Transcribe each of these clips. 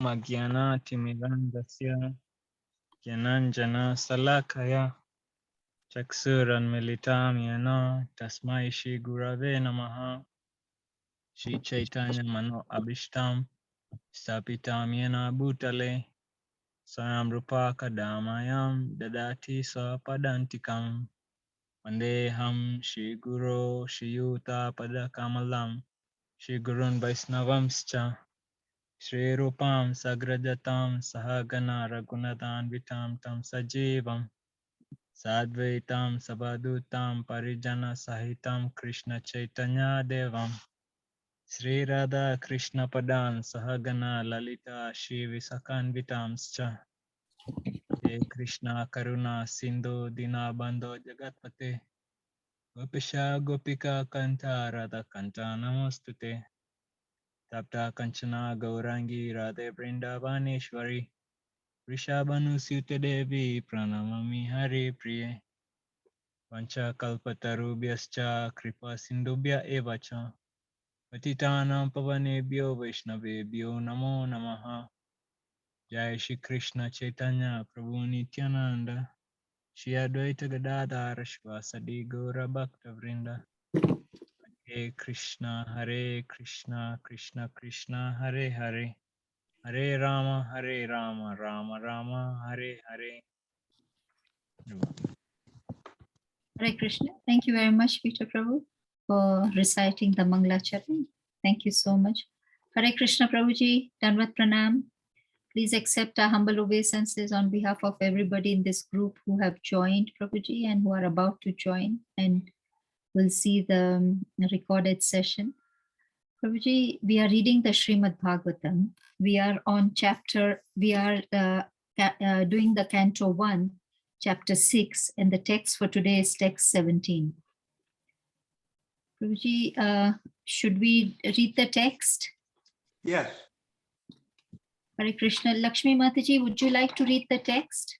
Magyanati Mirandasya Gyananjana Salakaya Chaksuran Militam Yana Tasmai Shri Gurave Namaha Shri Chaitanya Mano Abhishtam Stapitam Yana Bhutale Swayam Rupa Kadamayam Dadati Swapadantikam Vandeham Shri Guru Shri Yuta Padakamalam Shri Gurun Vaisnavamscha Shri Rupam Sagrajatam Sahagana Raghunathan Vitam Tam Sajivam Sadvaitam Sabadutam Parijana Sahitam Krishna Chaitanya Devam Sri Radha Krishna Padan Sahagana Lalita Shri Visakan Vitamscha He Krishna Karuna Sindhu Dinabandho Jagatpate Gopisha Gopika Kanta Radha Kanta Namostute Tapta Kanchana Gaurangi Radhe Vrindavaneshwari Rishabhanusute Devi Pranamami Hari Priye Vancha Kalpatarubhyascha Kripa Sindhubhya Evacha Patitanam Pavanebhyo Vaishnavebhyo Namo Namaha Jai Shri Krishna Chaitanya Prabhu Nityananda Shri Advaita Gadadhar Shivasadi Gaura Bhakta Vrinda Hare Krishna Krishna Krishna Hare Hare Hare Rama Rama Rama Hare Hare. Hare Krishna. Thank you very much, Peter Prabhu, for reciting the Mangalacharan. Thank you so much. Hare Krishna Prabhuji, Danvat Pranam. Please accept our humble obeisances on behalf of everybody in this group who have joined Prabhuji and who are about to join and will see the recorded session. Prabhuji, we are reading the Srimad Bhagavatam. We are on chapter, we are doing the Canto 1, Chapter 6, and the text for today is text 17. Prabhuji, should we read the text? Yes. Hare Krishna. Lakshmi Mataji, would you like to read the text?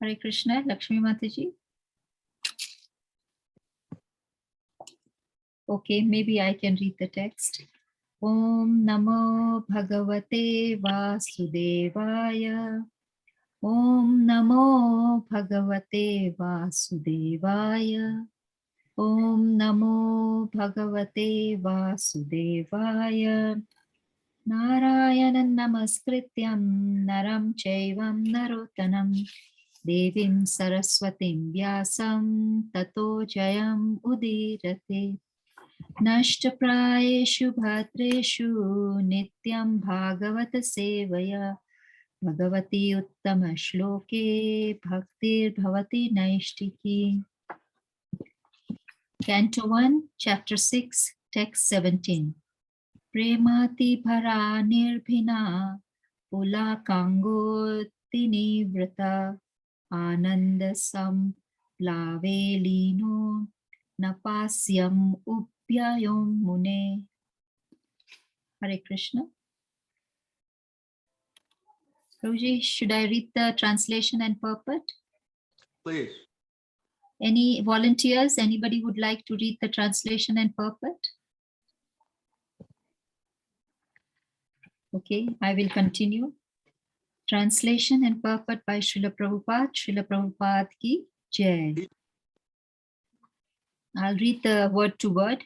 Hare Krishna. Lakshmi Mataji. Okay, maybe I can read the text. Om Namo Bhagavate Vasudevaya. Om Namo Bhagavate Vasudevaya. Om Namo Bhagavate Vasudevaya. Narayanam Namaskrityam Naram Chaivam Narotanam Devim Saraswatim Vyasam Tato Jayam Udirate. Nashtaprayeshu bhatreshu nityam bhagavata sevaya bhagavati uttama shloke bhaktir bhavati naishtiki. Canto 1, Chapter 6, Text 17. Premati bhara nirbhina pulakango tinivrata anandasam plavelino napasyam Upyayom Mune. Hare Krishna. Prabhuji, should I read the translation and purport? Please. Any volunteers? Anybody would like to read the translation and purport? Okay, I will continue. Translation and purport by Srila Prabhupada. Srila Prabhupada ki Jai. I'll read the word to word.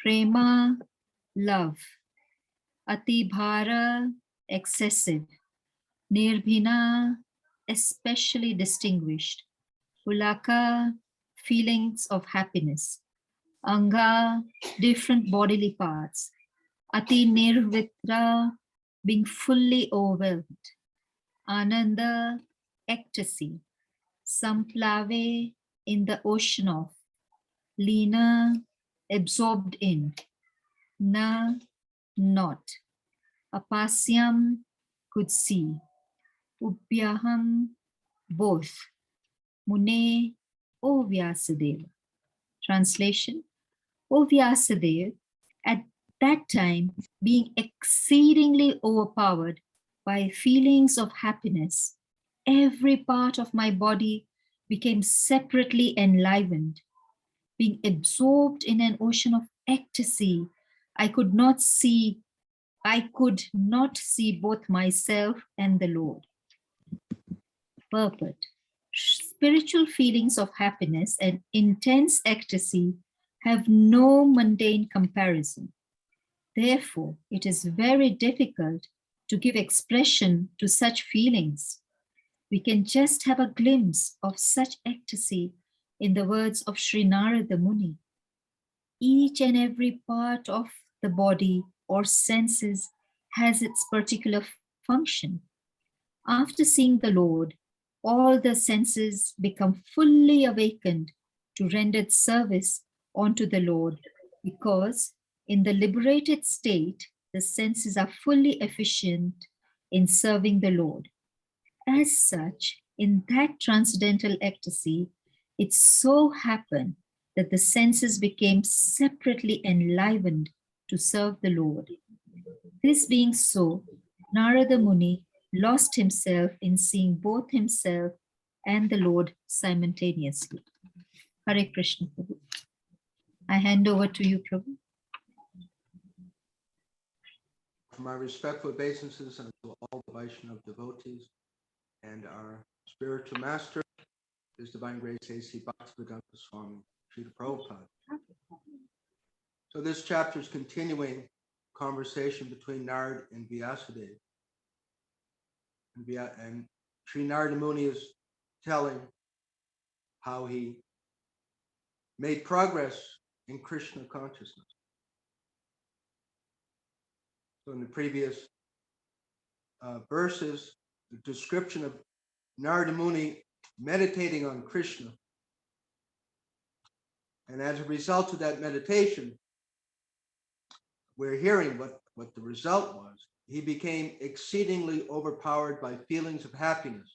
Prema, love. Atibhara, excessive. Nirbhina, especially distinguished. Ulaka, feelings of happiness. Anga, different bodily parts. Ati nirvitra, being fully overwhelmed. Ananda, ecstasy. Samplave, in the ocean of. Lina, absorbed in. Na, not. Apasyam, could see. Upyaham, both. Mune, O Vyasadeva. Translation. O Vyasadeva, at that time, being exceedingly overpowered by feelings of happiness, every part of my body became separately enlivened. Being absorbed in an ocean of ecstasy, I could not see both myself and the Lord. Purport. Spiritual feelings of happiness and intense ecstasy have no mundane comparison. Therefore, it is very difficult to give expression to such feelings. We can just have a glimpse of such ecstasy in the words of Sri Narada Muni. Each and every part of the body or senses has its particular function. After seeing the Lord, all the senses become fully awakened to render service unto the Lord, because in the liberated state, the senses are fully efficient in serving the Lord. As such, in that transcendental ecstasy, it so happened that the senses became separately enlivened to serve the Lord. This being so, Narada Muni lost himself in seeing both himself and the Lord simultaneously. Hare Krishna, Prabhu. I hand over to you, Prabhu. My respectful obeisances unto all the Vaishnava devotees and our spiritual master, His Divine Grace A.C. Bhaktivedanta Swami, Srila Prabhupada. So this chapter is continuing conversation between Narad and Vyasadeva. And Sri Narada Muni is telling how he made progress in Krishna consciousness. So in the previous verses, the description of Narada Muni meditating on Krishna. And as a result of that meditation, we're hearing what the result was. He became exceedingly overpowered by feelings of happiness.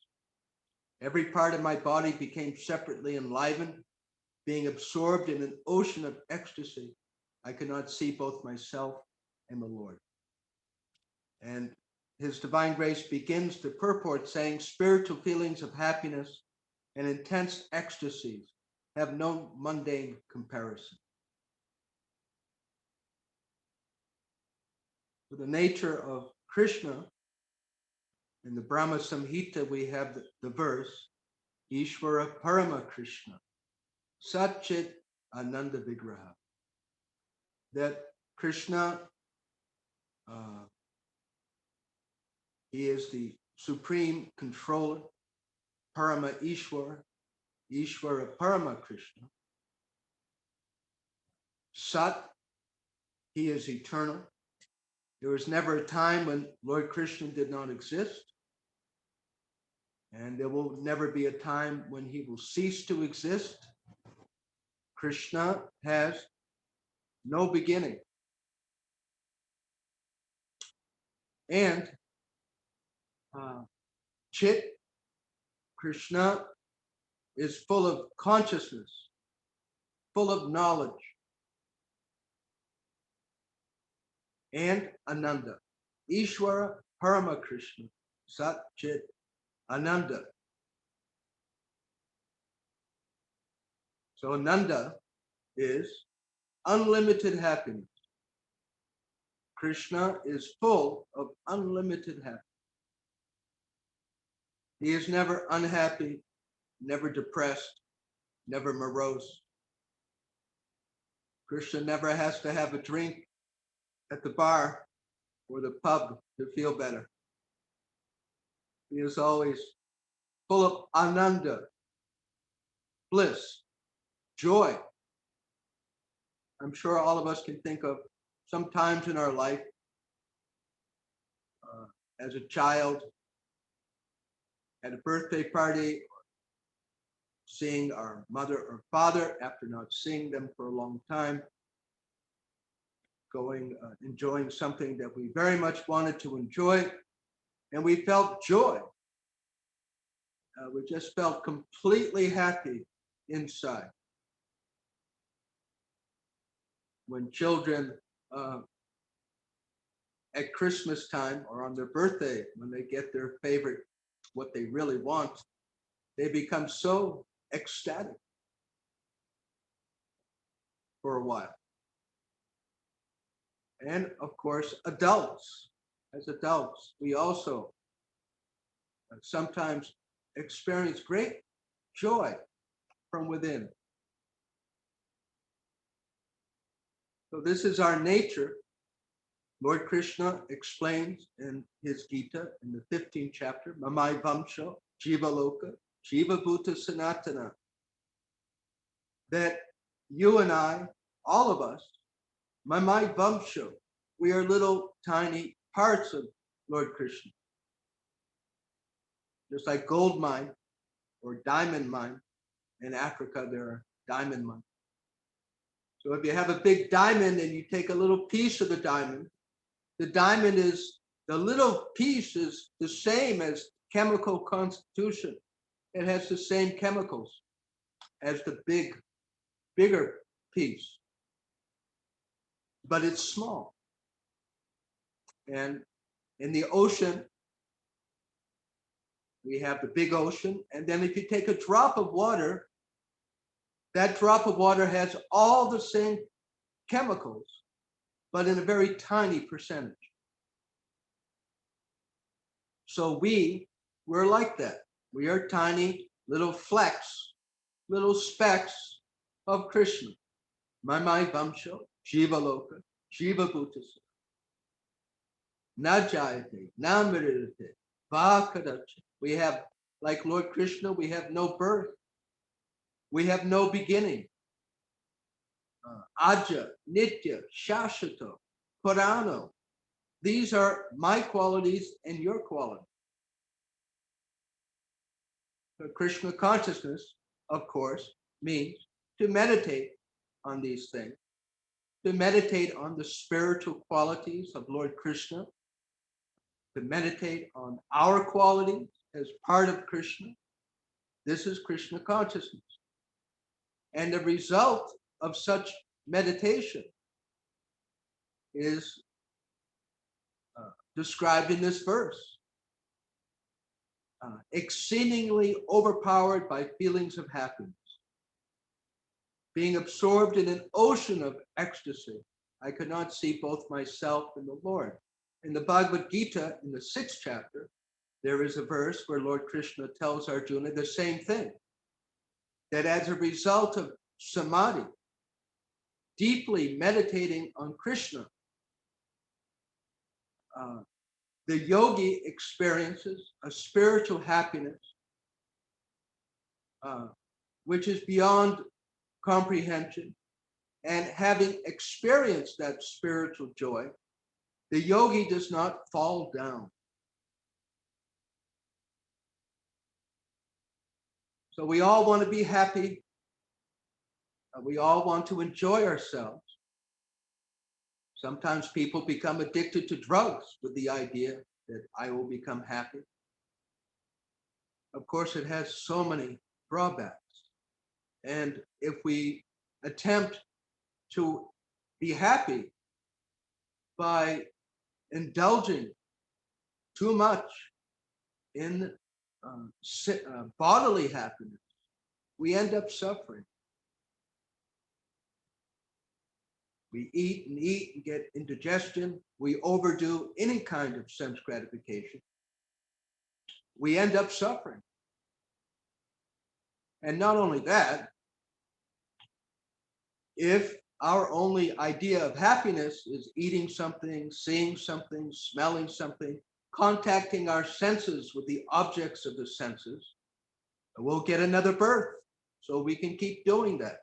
Every part of my body became separately enlivened, being absorbed in an ocean of ecstasy. I could not see both myself and the Lord. And His Divine Grace begins the purport saying, spiritual feelings of happiness and intense ecstasies have no mundane comparison. For the nature of Krishna, in the Brahma Samhita, we have the verse, Ishvara Parama Krishna, Satchit Ananda Vigraha. That Krishna, he is the supreme controller, Parama Ishvara, Ishvara Parama Krishna. Sat, he is eternal. There was never a time when Lord Krishna did not exist. And there will never be a time when he will cease to exist. Krishna has no beginning. And Chit, Krishna, is full of consciousness, full of knowledge. And Ananda. Ishvara Parama Krishna, Sat Chit Ananda. So Ananda is unlimited happiness. Krishna is full of unlimited happiness. He is never unhappy, never depressed, never morose. Krishna never has to have a drink at the bar or the pub to feel better. He is always full of ananda, bliss, joy. I'm sure all of us can think of some times in our life as a child at a birthday party, seeing our mother or father after not seeing them for a long time, enjoying something that we very much wanted to enjoy, and we felt joy. We just felt completely happy inside. When children at Christmas time or on their birthday, when they get their favorite, what they really want, they become so ecstatic for a while. And of course, adults. As adults, we also sometimes experience great joy from within. So this is our nature. Lord Krishna explains in his Gita in the 15th chapter, Mamai Vamsho, Jiva Loka, Jiva Bhuta Sanatana, that you and I, all of us, Mamai Vamsho, we are little tiny parts of Lord Krishna. Just like gold mine or diamond mine. In Africa, there are diamond mines. So if you have a big diamond and you take a little piece of the diamond is, the little piece is the same as chemical constitution. It has the same chemicals as the bigger piece, but it's small. And in the ocean, we have the big ocean. And then if you take a drop of water, that drop of water has all the same chemicals, but in a very tiny percentage. So we're like that. We are tiny little flecks, little specks of Krishna. Mamai Vamsho, Jiva Loka, Jiva Bhutasa. Na Jayate, Na Miridate, Vakadacha. We have, like Lord Krishna, we have no birth. We have no beginning. Aja, Nitya, Shashito, Purano. These are my qualities and your qualities. So Krishna consciousness, of course, means to meditate on these things, to meditate on the spiritual qualities of Lord Krishna, to meditate on our qualities as part of Krishna. This is Krishna consciousness. And the result of such meditation is described in this verse. Exceedingly overpowered by feelings of happiness, being absorbed in an ocean of ecstasy. I could not see both myself and the Lord. In the Bhagavad Gita, in the 6th chapter, there is a verse where Lord Krishna tells Arjuna the same thing, that as a result of samadhi, deeply meditating on Krishna, the yogi experiences a spiritual happiness which is beyond comprehension. And having experienced that spiritual joy, the yogi does not fall down. So we all want to be happy. We all want to enjoy ourselves. Sometimes people become addicted to drugs with the idea that I will become happy. Of course, it has so many drawbacks. And if we attempt to be happy by indulging too much in bodily happiness, we end up suffering. We eat and get indigestion. We overdo any kind of sense gratification. We end up suffering. And not only that, if our only idea of happiness is eating something, seeing something, smelling something, contacting our senses with the objects of the senses, we'll get another birth. So we can keep doing that.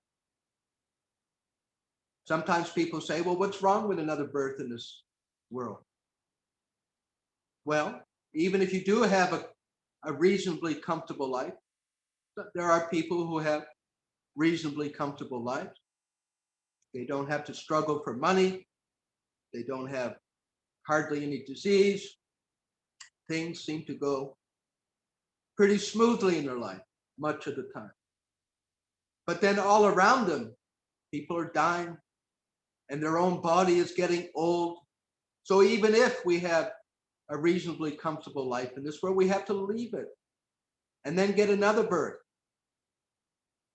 Sometimes people say, well, what's wrong with another birth in this world? Well, even if you do have a reasonably comfortable life, there are people who have reasonably comfortable lives. They don't have to struggle for money. They don't have hardly any disease. Things seem to go pretty smoothly in their life, much of the time. But then all around them, people are dying and their own body is getting old. So even if we have a reasonably comfortable life in this world, we have to leave it and then get another birth.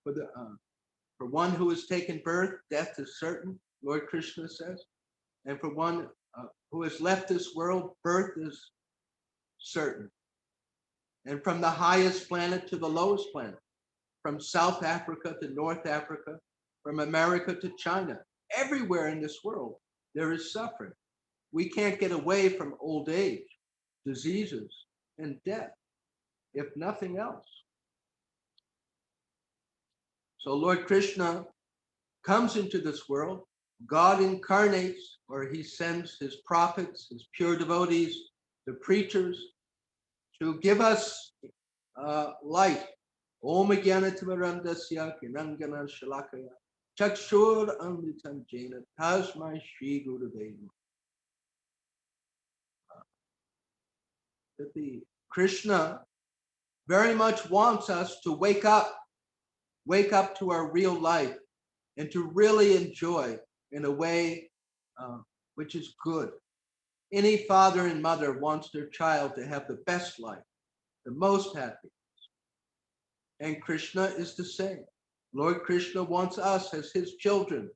For one who has taken birth, death is certain, Lord Krishna says. And for one who has left this world, birth is certain. And from the highest planet to the lowest planet, from South Africa to North Africa, from America to China, everywhere in this world, there is suffering. We can't get away from old age, diseases, and death, if nothing else. So Lord Krishna comes into this world. God incarnates, or he sends his prophets, his pure devotees, the preachers, to give us light. Om Jnanatimarandasya Kinangana Shalakaya Chakshur Amritam Jena Tasmai Shri Gurudeva. That the Krishna very much wants us to wake up to our real life, and to really enjoy in a way which is good. Any father and mother wants their child to have the best life, the most happy. And Krishna is the same. Lord Krishna wants us as his children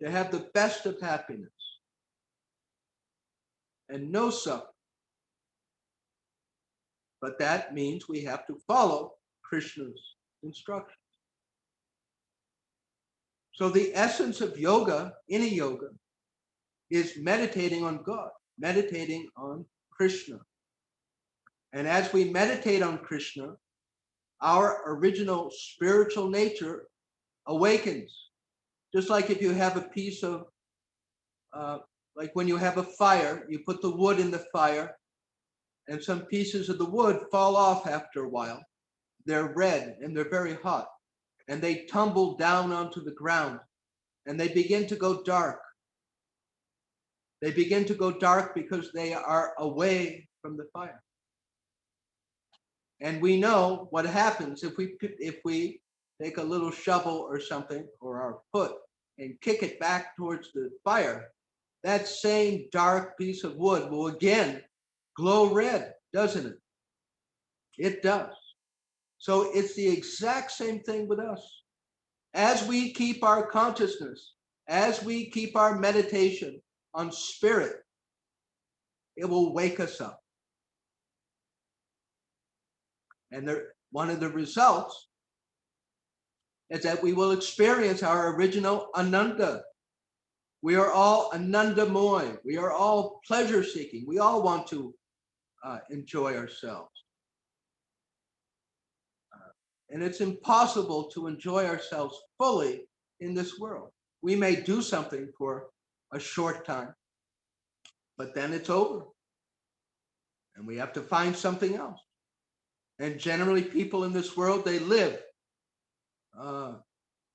to have the best of happiness and no suffering. But that means we have to follow Krishna's instructions. So the essence of yoga, any yoga, is meditating on God, meditating on Krishna. And as we meditate on Krishna, our original spiritual nature awakens. Just like if you have a piece of, like when you have a fire, you put the wood in the fire, and some pieces of the wood fall off after a while. They're red and they're very hot, and they tumble down onto the ground, and they begin to go dark. They begin to go dark because they are away from the fire. And we know what happens if we take a little shovel or something, or our foot, and kick it back towards the fire. That same dark piece of wood will again glow red, doesn't it? It does. So it's the exact same thing with us. As we keep our consciousness, as we keep our meditation on spirit, it will wake us up. And one of the results is that we will experience our original Ananda. We are all Anandamoy. We are all pleasure seeking. We all want to enjoy ourselves. And it's impossible to enjoy ourselves fully in this world. We may do something for a short time, but then it's over. And we have to find something else. And generally people in this world, they live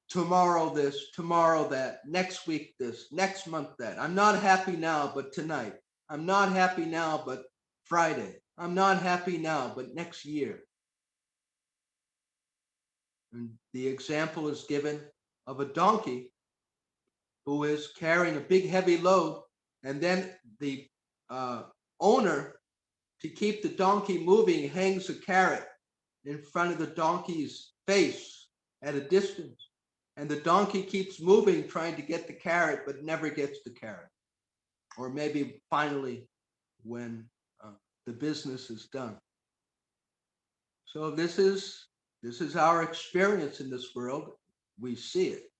tomorrow this, tomorrow that, next week this, next month that. I'm not happy now, but tonight. I'm not happy now, but Friday. I'm not happy now, but next year. And the example is given of a donkey who is carrying a big heavy load, and then the owner, to keep the donkey moving, hangs a carrot in front of the donkey's face at a distance. And the donkey keeps moving, trying to get the carrot, but never gets the carrot. Or maybe finally when the business is done. So this is our experience in this world. We see it.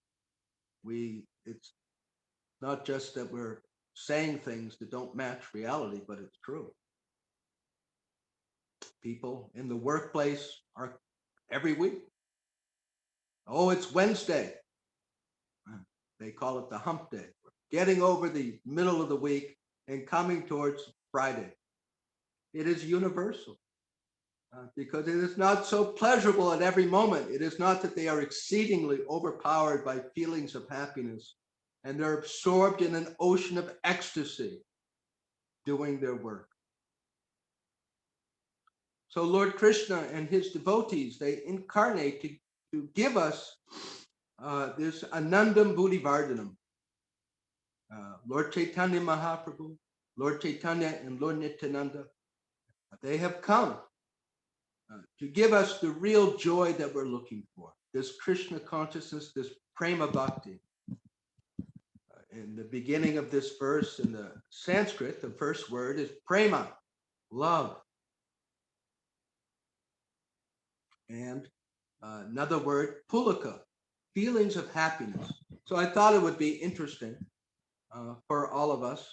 It's not just that we're saying things that don't match reality, but it's true. People in the workplace are every week. Oh, it's Wednesday. They call it the hump day. We're getting over the middle of the week and coming towards Friday. It is universal because it is not so pleasurable at every moment. It is not that they are exceedingly overpowered by feelings of happiness and they're absorbed in an ocean of ecstasy doing their work. So Lord Krishna and his devotees, they incarnate to give us this Anandam Buddhivardhanam. Lord Chaitanya Mahaprabhu, Lord Chaitanya and Lord Nityananda, they have come to give us the real joy that we're looking for, this Krishna consciousness, this prema bhakti. in the beginning of this verse in the Sanskrit, the first word is prema, love. And another word, pulaka, feelings of happiness. So I thought it would be interesting for all of us.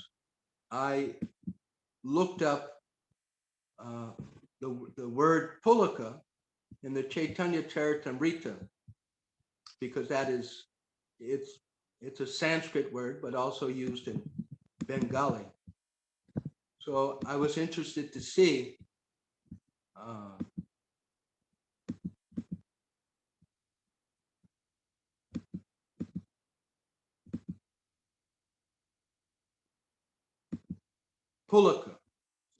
I looked up the word pulaka in the Chaitanya Charitamrita, because that is, it's a Sanskrit word, but also used in Bengali. So I was interested to see pulaka.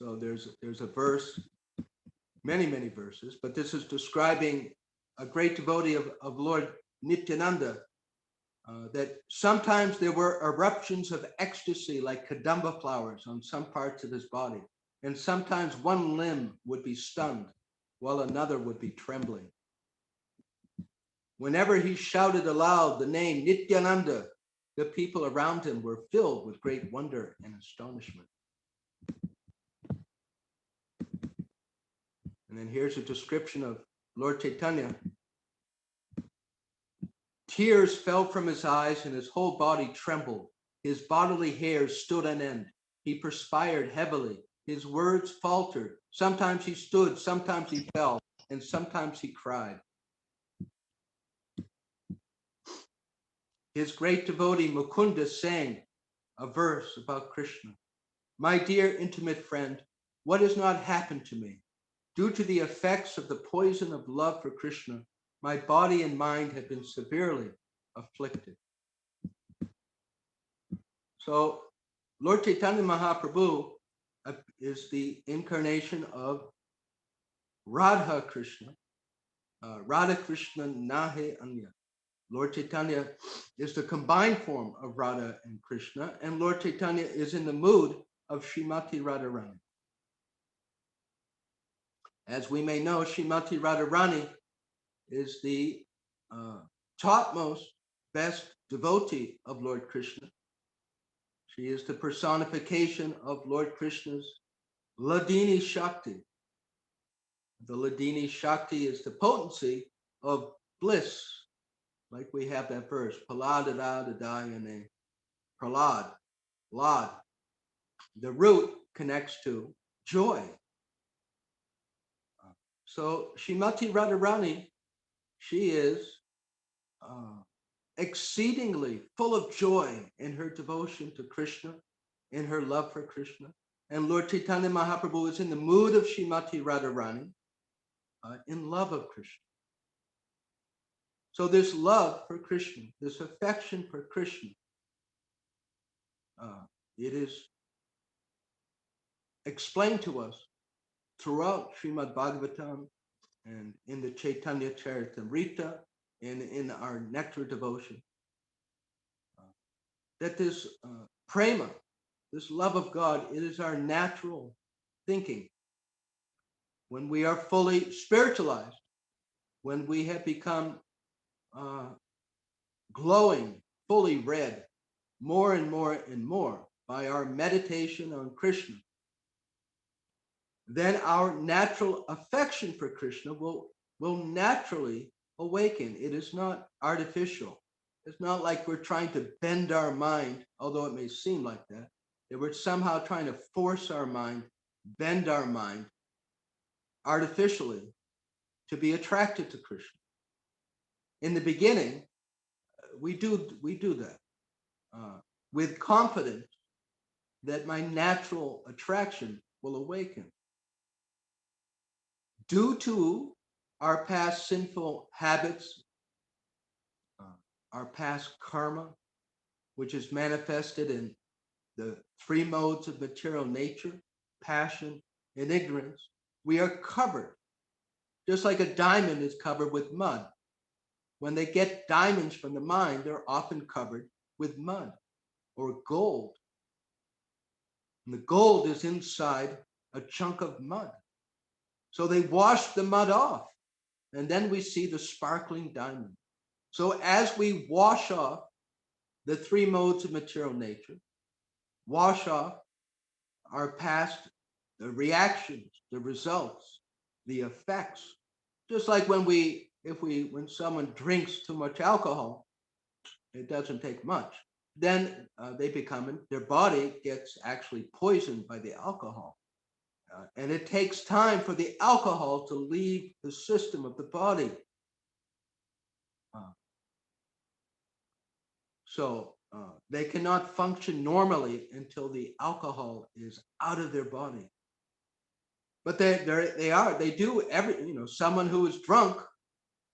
So there's a verse, many verses, but this is describing a great devotee of Lord Nityananda, that sometimes there were eruptions of ecstasy like kadamba flowers on some parts of his body, and sometimes one limb would be stunned while another would be trembling. Whenever he shouted aloud the name Nityananda, the people around him were filled with great wonder and astonishment. And then here's a description of Lord Chaitanya. Tears fell from his eyes and his whole body trembled. His bodily hairs stood on end. He perspired heavily. His words faltered. Sometimes he stood, sometimes he fell, and sometimes he cried. His great devotee Mukunda sang a verse about Krishna. My dear intimate friend, what has not happened to me? Due to the effects of the poison of love for Krishna, my body and mind have been severely afflicted. So Lord Chaitanya Mahaprabhu is the incarnation of Radha Krishna, Radha Krishna Nahe Anya. Lord Chaitanya is the combined form of Radha and Krishna, and Lord Chaitanya is in the mood of Srimati Radharani. As we may know, Srimati Radharani is the topmost, best devotee of Lord Krishna. She is the personification of Lord Krishna's Ladini Shakti. The Ladini Shakti is the potency of bliss, like we have that verse, Praladadadadayane, Pralad, Lad. The root connects to joy. So Srimati Radharani, she is exceedingly full of joy in her devotion to Krishna, in her love for Krishna. And Lord Chaitanya Mahaprabhu is in the mood of Srimati Radharani, in love of Krishna. So this love for Krishna, this affection for Krishna, it is explained to us throughout Srimad Bhagavatam and in the Chaitanya Charitamrita and in our nectar devotion, that this prema, this love of God, it is our natural thinking. When we are fully spiritualized, when we have become glowing, fully red, more and more by our meditation on Krishna, then our natural affection for Krishna will naturally awaken. It is not artificial. It's not like we're trying to bend our mind, although it may seem like that we're somehow trying to force our mind, bend our mind artificially to be attracted to Krishna. In the beginning, we do that with confidence that my natural attraction will awaken. Due to our past sinful habits, our past karma, which is manifested in the three modes of material nature, passion, and ignorance, we are covered, just like a diamond is covered with mud. When they get diamonds from the mine, they're often covered with mud or gold. And the gold is inside a chunk of mud. So they wash the mud off, and then we see the sparkling diamond. So as we wash off the three modes of material nature, wash off our past, the reactions, the results, the effects. Just like when someone drinks too much alcohol, it doesn't take much. Then their body gets actually poisoned by the alcohol. And it takes time for the alcohol to leave the system of the body. So they cannot function normally until the alcohol is out of their body. But they do someone who is drunk,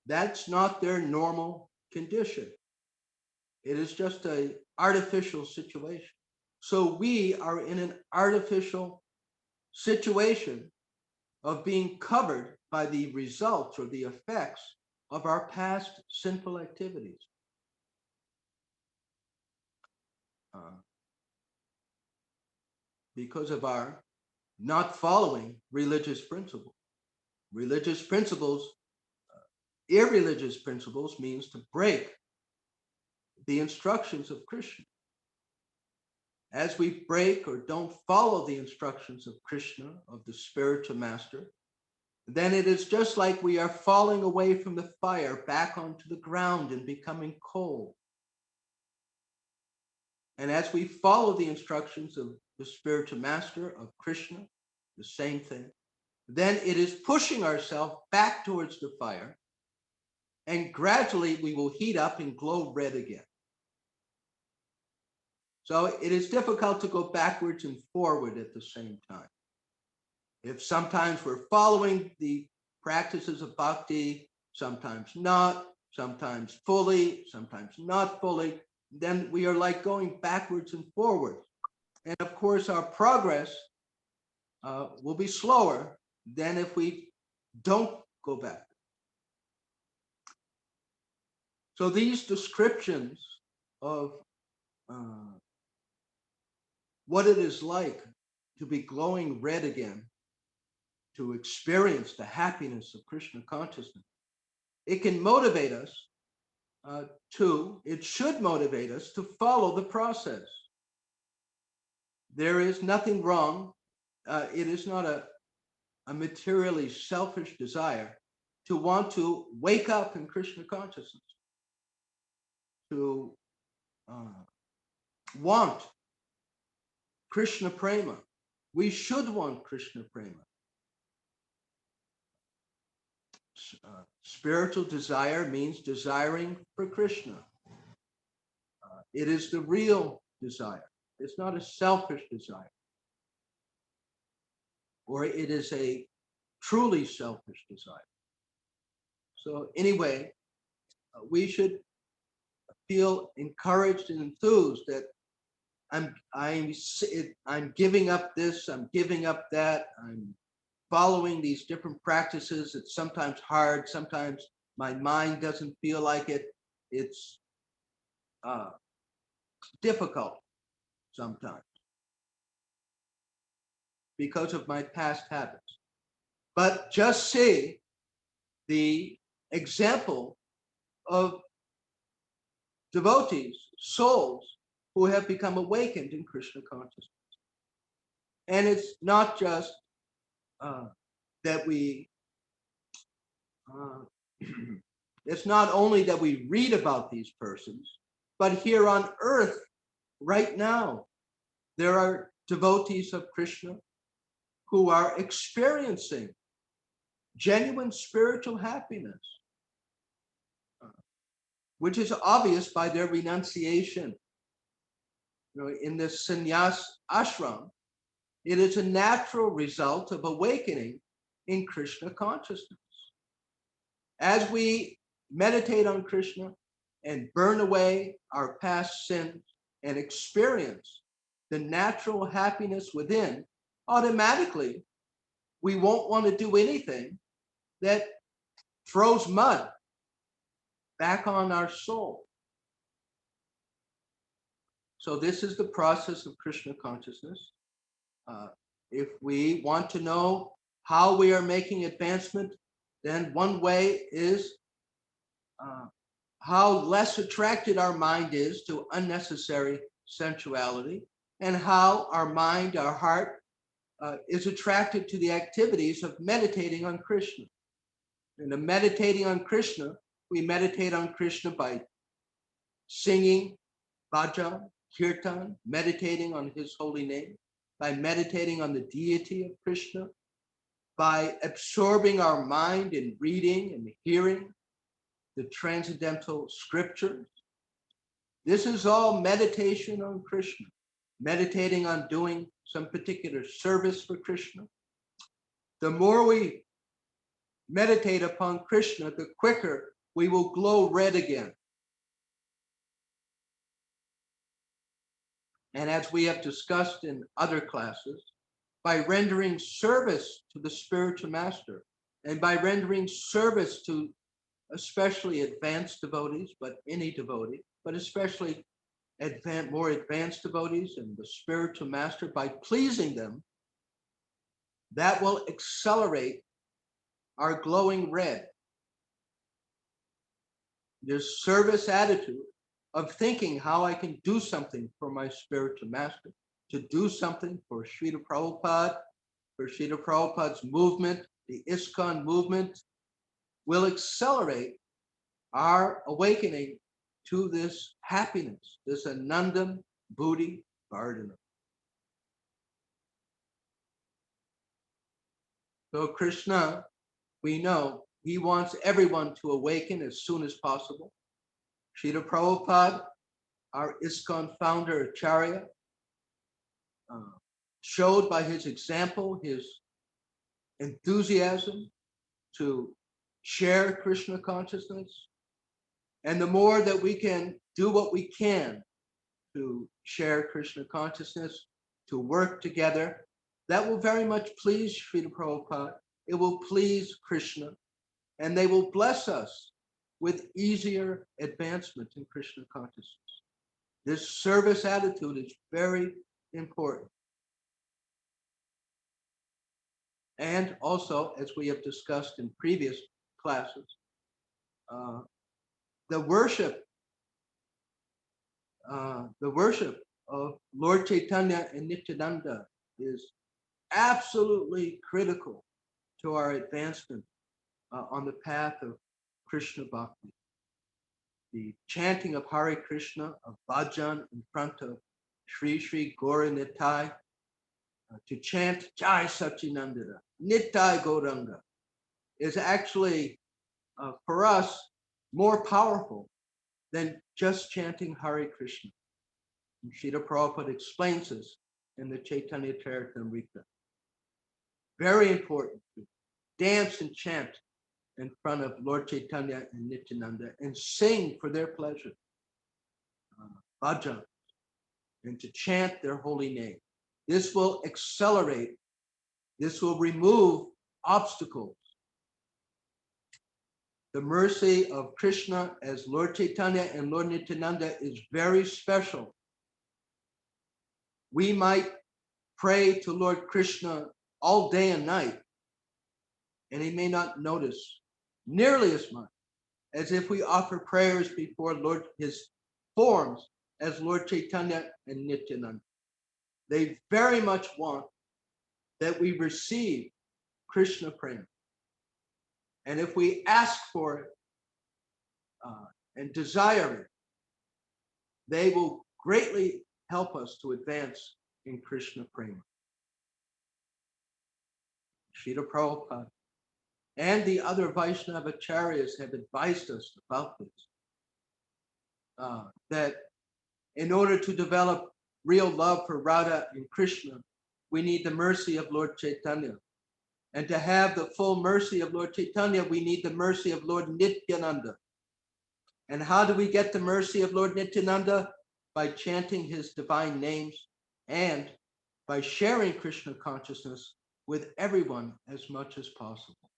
that's not their normal condition. It is just an artificial situation. So we are in an artificial situation of being covered by the results or the effects of our past sinful activities. Because of our not following religious principles. Religious principles, irreligious principles means to break the instructions of Krishna. As we break or don't follow the instructions of Krishna, of the spiritual master, then it is just like we are falling away from the fire back onto the ground and becoming cold. And as we follow the instructions of the spiritual master, of Krishna, the same thing, then it is pushing ourselves back towards the fire, and gradually we will heat up and glow red again. So it is difficult to go backwards and forward at the same time. If sometimes we're following the practices of bhakti, sometimes not, sometimes fully, sometimes not fully, then we are like going backwards and forwards. And of course, our progress will be slower than if we don't go back. So these descriptions of what it is like to be glowing red again, to experience the happiness of Krishna consciousness, it can motivate us it should motivate us to follow the process. There is nothing wrong. It is not a materially selfish desire to want to wake up in Krishna consciousness, to want Krishna prema. We should want Krishna prema. Spiritual desire means desiring for Krishna. It is the real desire. It's not a selfish desire. Or it is a truly selfish desire. So anyway, we should feel encouraged and enthused that I'm giving up this, I'm giving up that, I'm following these different practices. It's sometimes hard, sometimes my mind doesn't feel like it. It's difficult sometimes because of my past habits. But just see the example of devotees, souls who have become awakened in Krishna consciousness. And it's not just that we, it's not only that we read about these persons, but here on earth, right now, there are devotees of Krishna who are experiencing genuine spiritual happiness, which is obvious by their renunciation. You know, in this sannyas ashram, it is a natural result of awakening in Krishna consciousness. As we meditate on Krishna and burn away our past sins and experience the natural happiness within, automatically, we won't want to do anything that throws mud back on our soul. So this is the process of Krishna consciousness. If we want to know how we are making advancement, then one way is how less attracted our mind is to unnecessary sensuality, and how our mind, our heart, is attracted to the activities of meditating on Krishna. And in meditating on Krishna, we meditate on Krishna by singing, bhajan, kirtan, meditating on his holy name, by meditating on the deity of Krishna, by absorbing our mind in reading and hearing the transcendental scriptures. This is all meditation on Krishna, meditating on doing some particular service for Krishna. The more we meditate upon Krishna, the quicker we will glow red again. And as we have discussed in other classes, by rendering service to the spiritual master and by rendering service to especially advanced devotees, but any devotee, but especially more advanced devotees and the spiritual master, by pleasing them, that will accelerate our glowing red. This service attitude of thinking how I can do something for my spiritual master, to do something for Srila Prabhupada, for Srila Prabhupada's movement, the ISKCON movement, will accelerate our awakening to this happiness, this Anandam Buddhi Vardhana. So Krishna, we know, he wants everyone to awaken as soon as possible. Srila Prabhupada, our ISKCON founder, Acharya, showed by his example, his enthusiasm to share Krishna consciousness. And the more that we can do what we can to share Krishna consciousness, to work together, that will very much please Srila Prabhupada. It will please Krishna, and they will bless us with easier advancement in Krishna consciousness. This service attitude is very important. And also, as we have discussed in previous classes, the worship of Lord Chaitanya and Nityananda is absolutely critical to our advancement on the path of Krishna Bhakti. The chanting of Hare Krishna, of bhajan in front of Sri Sri Gaura Nitai, to chant Jai Satchinandana, Nitai Gauranga, is actually for us more powerful than just chanting Hare Krishna. And Srila Prabhupada explains this in the Chaitanya Charitamrita. Very important to dance and chant in front of Lord Chaitanya and Nityananda and sing for their pleasure, bhajan, and to chant their holy name. This will accelerate, this will remove obstacles. The mercy of Krishna as Lord Chaitanya and Lord Nityananda is very special. We might pray to Lord Krishna all day and night, and he may not notice nearly as much as if we offer prayers before Lord, his forms as Lord Chaitanya and Nityananda. They very much want that we receive Krishna prema. And if we ask for it and desire it, they will greatly help us to advance in Krishna prema. Srila Prabhupada and the other Vaishnava acharyas have advised us about this, that in order to develop real love for Radha and Krishna, we need the mercy of Lord Chaitanya. And to have the full mercy of Lord Chaitanya, we need the mercy of Lord Nityananda. And how do we get the mercy of Lord Nityananda? By chanting his divine names and by sharing Krishna consciousness with everyone as much as possible,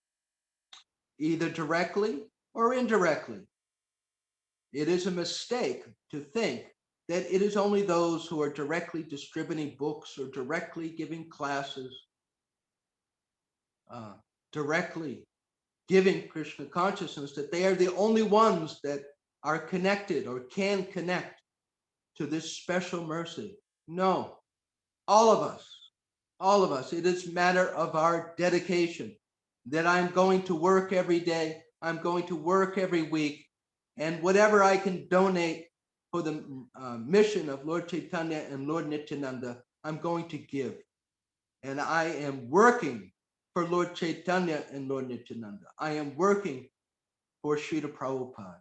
either directly or indirectly. It is a mistake to think that it is only those who are directly distributing books or directly giving classes, directly giving Krishna consciousness, that they are the only ones that are connected or can connect to this special mercy. No, all of us, it is a matter of our dedication, that I'm going to work every day, I'm going to work every week, and whatever I can donate for the mission of Lord Chaitanya and Lord Nityananda, I'm going to give. And I am working for Lord Chaitanya and Lord Nityananda. I am working for Srila Prabhupada.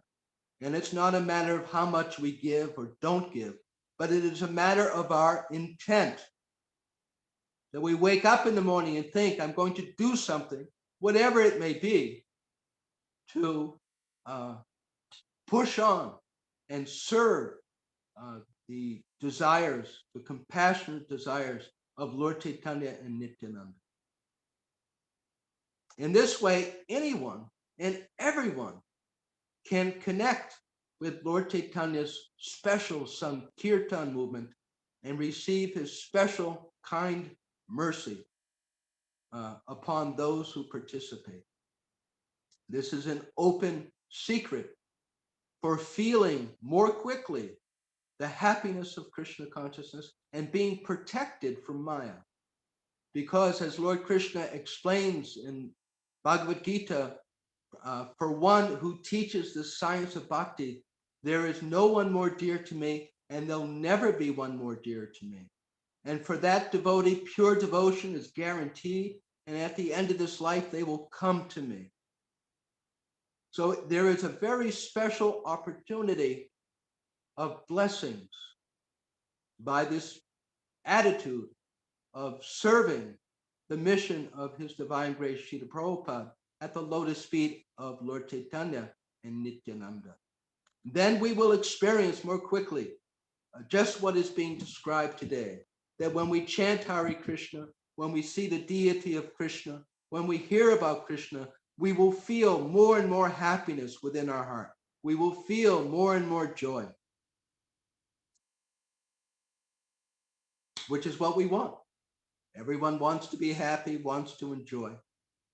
And it's not a matter of how much we give or don't give, but it is a matter of our intent. That we wake up in the morning and think, I'm going to do something, whatever it may be, to push on and serve the desires, the compassionate desires of Lord Chaitanya and Nityananda. In this way, anyone and everyone can connect with Lord Chaitanya's special Sankirtan movement and receive his special kind mercy upon those who participate. This is an open secret for feeling more quickly the happiness of Krishna consciousness and being protected from Maya. Because as Lord Krishna explains in Bhagavad Gita, for one who teaches the science of bhakti, there is no one more dear to me, and there'll never be one more dear to me. And for that devotee, pure devotion is guaranteed, and at the end of this life, they will come to me. So there is a very special opportunity of blessings by this attitude of serving the mission of His Divine Grace Srila Prabhupada at the lotus feet of Lord Chaitanya and Nityananda. Then we will experience more quickly just what is being described today, that when we chant Hare Krishna, when we see the deity of Krishna, when we hear about Krishna, we will feel more and more happiness within our heart. We will feel more and more joy, which is what we want. Everyone wants to be happy, wants to enjoy.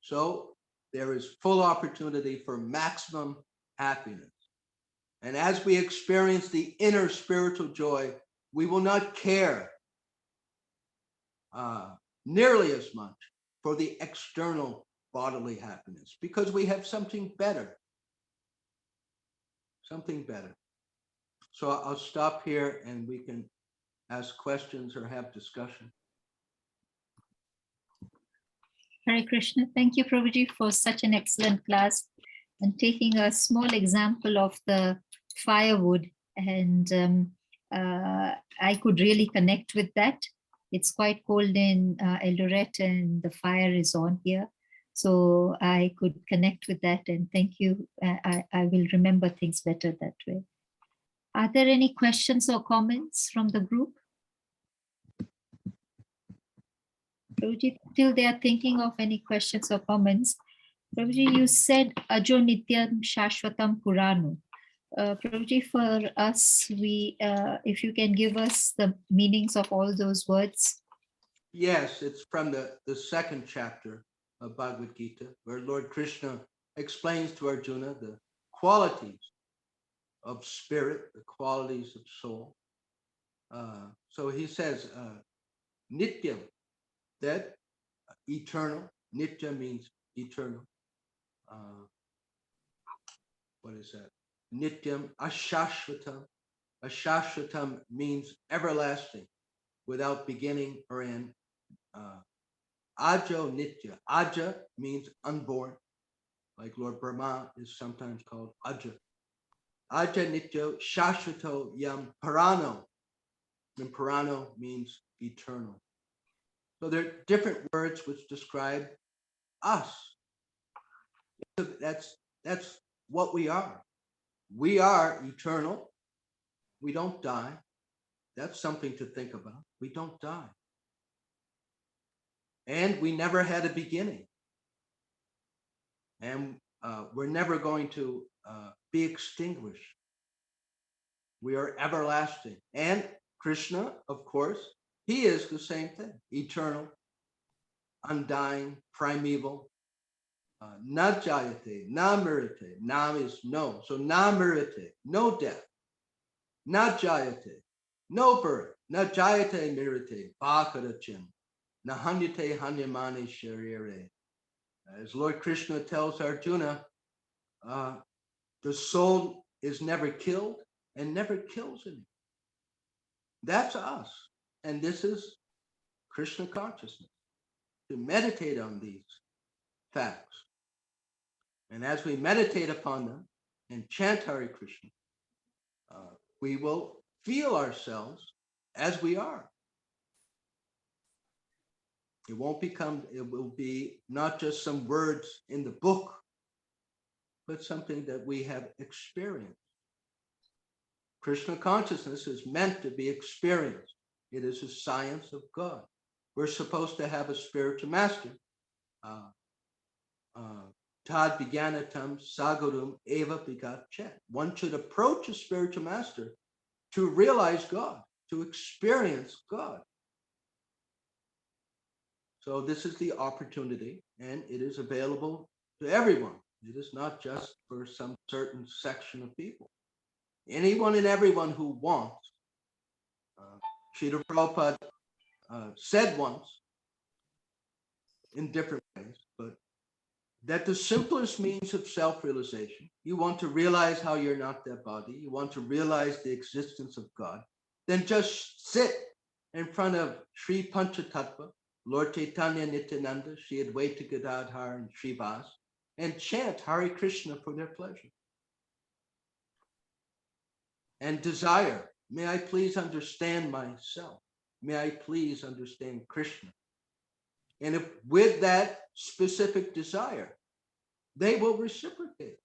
So there is full opportunity for maximum happiness. And as we experience the inner spiritual joy, we will not care nearly as much for the external bodily happiness, because we have something better. Something better. So I'll stop here and we can ask questions or have discussion. Hare Krishna. Thank you, Prabhuji, for such an excellent class and taking a small example of the firewood. And I could really connect with that. It's quite cold in Eldoret and the fire is on here. So I could connect with that, and thank you. I will remember things better that way. Are there any questions or comments from the group? Prabhuji, till they are thinking of any questions or comments, Prabhuji, you said Ajo Nityam Shashwatam Purano. Prabhuji, for us, if you can give us the meanings of all those words. Yes, it's from the second chapter of Bhagavad Gita, where Lord Krishna explains to Arjuna the qualities of spirit, the qualities of soul. So he says, Nityam, that eternal. Nitya means eternal. What is that? Nityam Ashashvatam. Ashashvatam means everlasting, without beginning or end. Ajo Nitya. Aja means unborn, like Lord Brahma is sometimes called Aja. Aja Nityo Shashvato Yam Parano. And Parano means eternal. So there are different words which describe us. That's what we are. We are eternal. We don't die. That's something to think about. We don't die. And we never had a beginning. And we're never going to be extinguished. We are everlasting. And Krishna, of course, he is the same thing. Eternal, undying, primeval. Na jayate, na mirate. Nam is no. So na mirate, no death. Na jayate, no birth. Na jayate mirate, bhakarachin. Na hanyate hanyamani sharire. As Lord Krishna tells Arjuna, the soul is never killed and never kills anyone. That's us. And this is Krishna consciousness, to meditate on these facts. And as we meditate upon them and chant Hare Krishna, we will feel ourselves as we are. It will be not just some words in the book, but something that we have experienced. Krishna consciousness is meant to be experienced. It is a science of God. We're supposed to have a spiritual master. Tad Vijnanatam Sagarum Eva Bigat Chet. One should approach a spiritual master to realize God, to experience God. So this is the opportunity, and it is available to everyone. It is not just for some certain section of people. Anyone and everyone who wants. Srila Prabhupada said once, in different ways, but that the simplest means of self-realization, you want to realize how you're not that body, you want to realize the existence of God, then just sit in front of Sri Panchatattva, Lord Chaitanya Nityananda, Sri Advaita Gadadhar, and Srivas, and chant Hare Krishna for their pleasure. And desire, may I please understand myself? May I please understand Krishna? And if with that specific desire, they will reciprocate.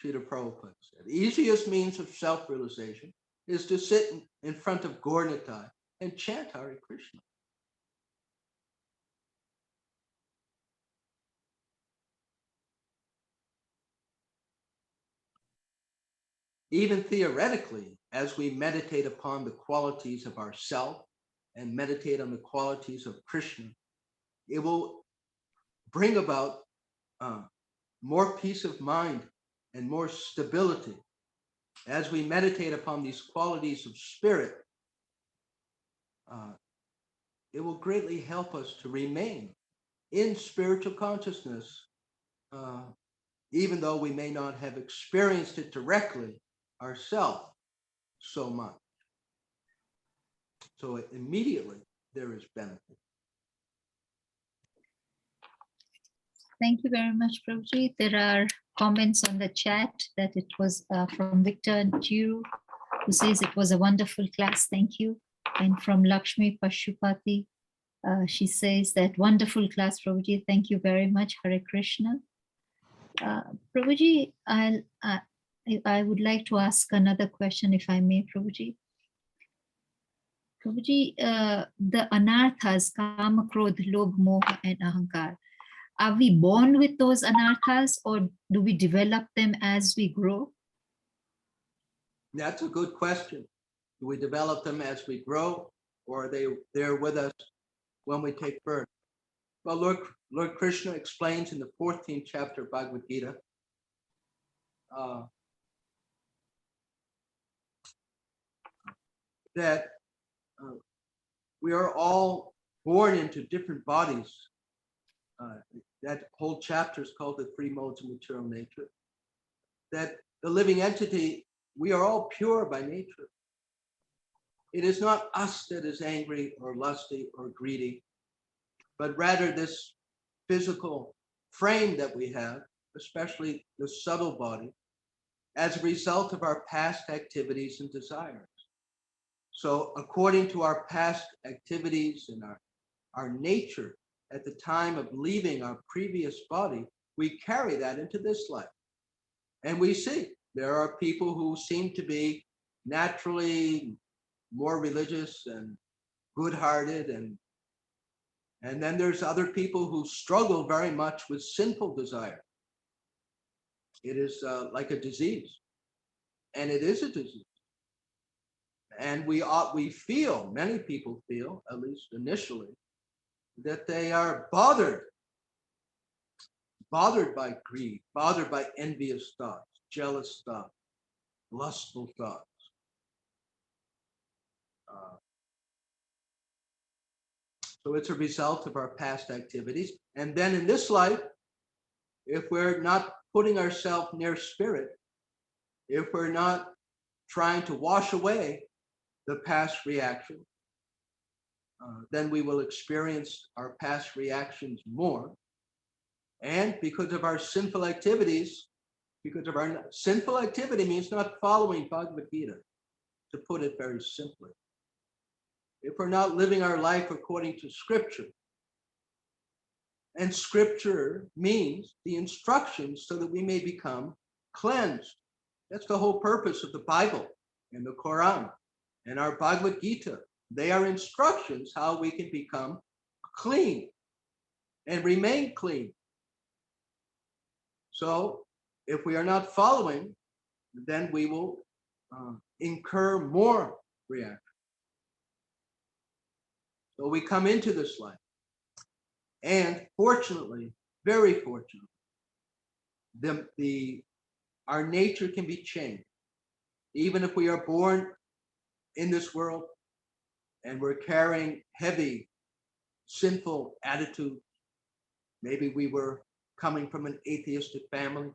Srila Prabhupada said, the easiest means of self-realization is to sit in front of Gaur-Nitai and chant Hare Krishna. Even theoretically, as we meditate upon the qualities of ourself and meditate on the qualities of Krishna, it will bring about more peace of mind and more stability. As we meditate upon these qualities of spirit, it will greatly help us to remain in spiritual consciousness, even though we may not have experienced it directly ourselves so much. So immediately there is benefit. Thank you very much, Prabhuji. There are comments on the chat that it was from Victor Chiru, who says it was a wonderful class. Thank you. And from Lakshmi Pashupati, she says that wonderful class, Prabhuji. Thank you very much. Hare Krishna. Prabhuji, I would like to ask another question, if I may, Prabhuji. Prabhuji, the anarthas, kama, krodh, lobh, moha, and ahankar, are we born with those anarthas, or do we develop them as we grow? That's a good question. Do we develop them as we grow, or are they're with us when we take birth? Well, Lord Krishna explains in the 14th chapter of Bhagavad Gita that we are all born into different bodies. That whole chapter is called the three modes of material nature. That the living entity, we are all pure by nature. It is not us that is angry or lusty or greedy, but rather this physical frame that we have, especially the subtle body, as a result of our past activities and desires. So according to our past activities and our nature at the time of leaving our previous body, we carry that into this life. And we see there are people who seem to be naturally more religious and good-hearted, and then there's other people who struggle very much with sinful desire. It is like a disease, and it is a disease. And we feel, many people feel, at least initially, that they are bothered bothered by greed, bothered by envious thoughts, jealous thoughts, lustful thoughts. So it's a result of our past activities. And then in this life, if we're not putting ourselves near spirit, if we're not trying to wash away the past reaction, then we will experience our past reactions more. And because of our sinful activities, because of our sinful activity means not following Bhagavad Gita, to put it very simply. If we're not living our life according to scripture, and scripture means the instructions so that we may become cleansed. That's the whole purpose of the Bible and the Quran and our Bhagavad Gita. They are instructions how we can become clean and remain clean. So if we are not following, then we will incur more reaction. So we come into this life. And fortunately, very fortunately, our nature can be changed. Even if we are born in this world and we're carrying heavy, sinful attitudes, maybe we were coming from an atheistic family,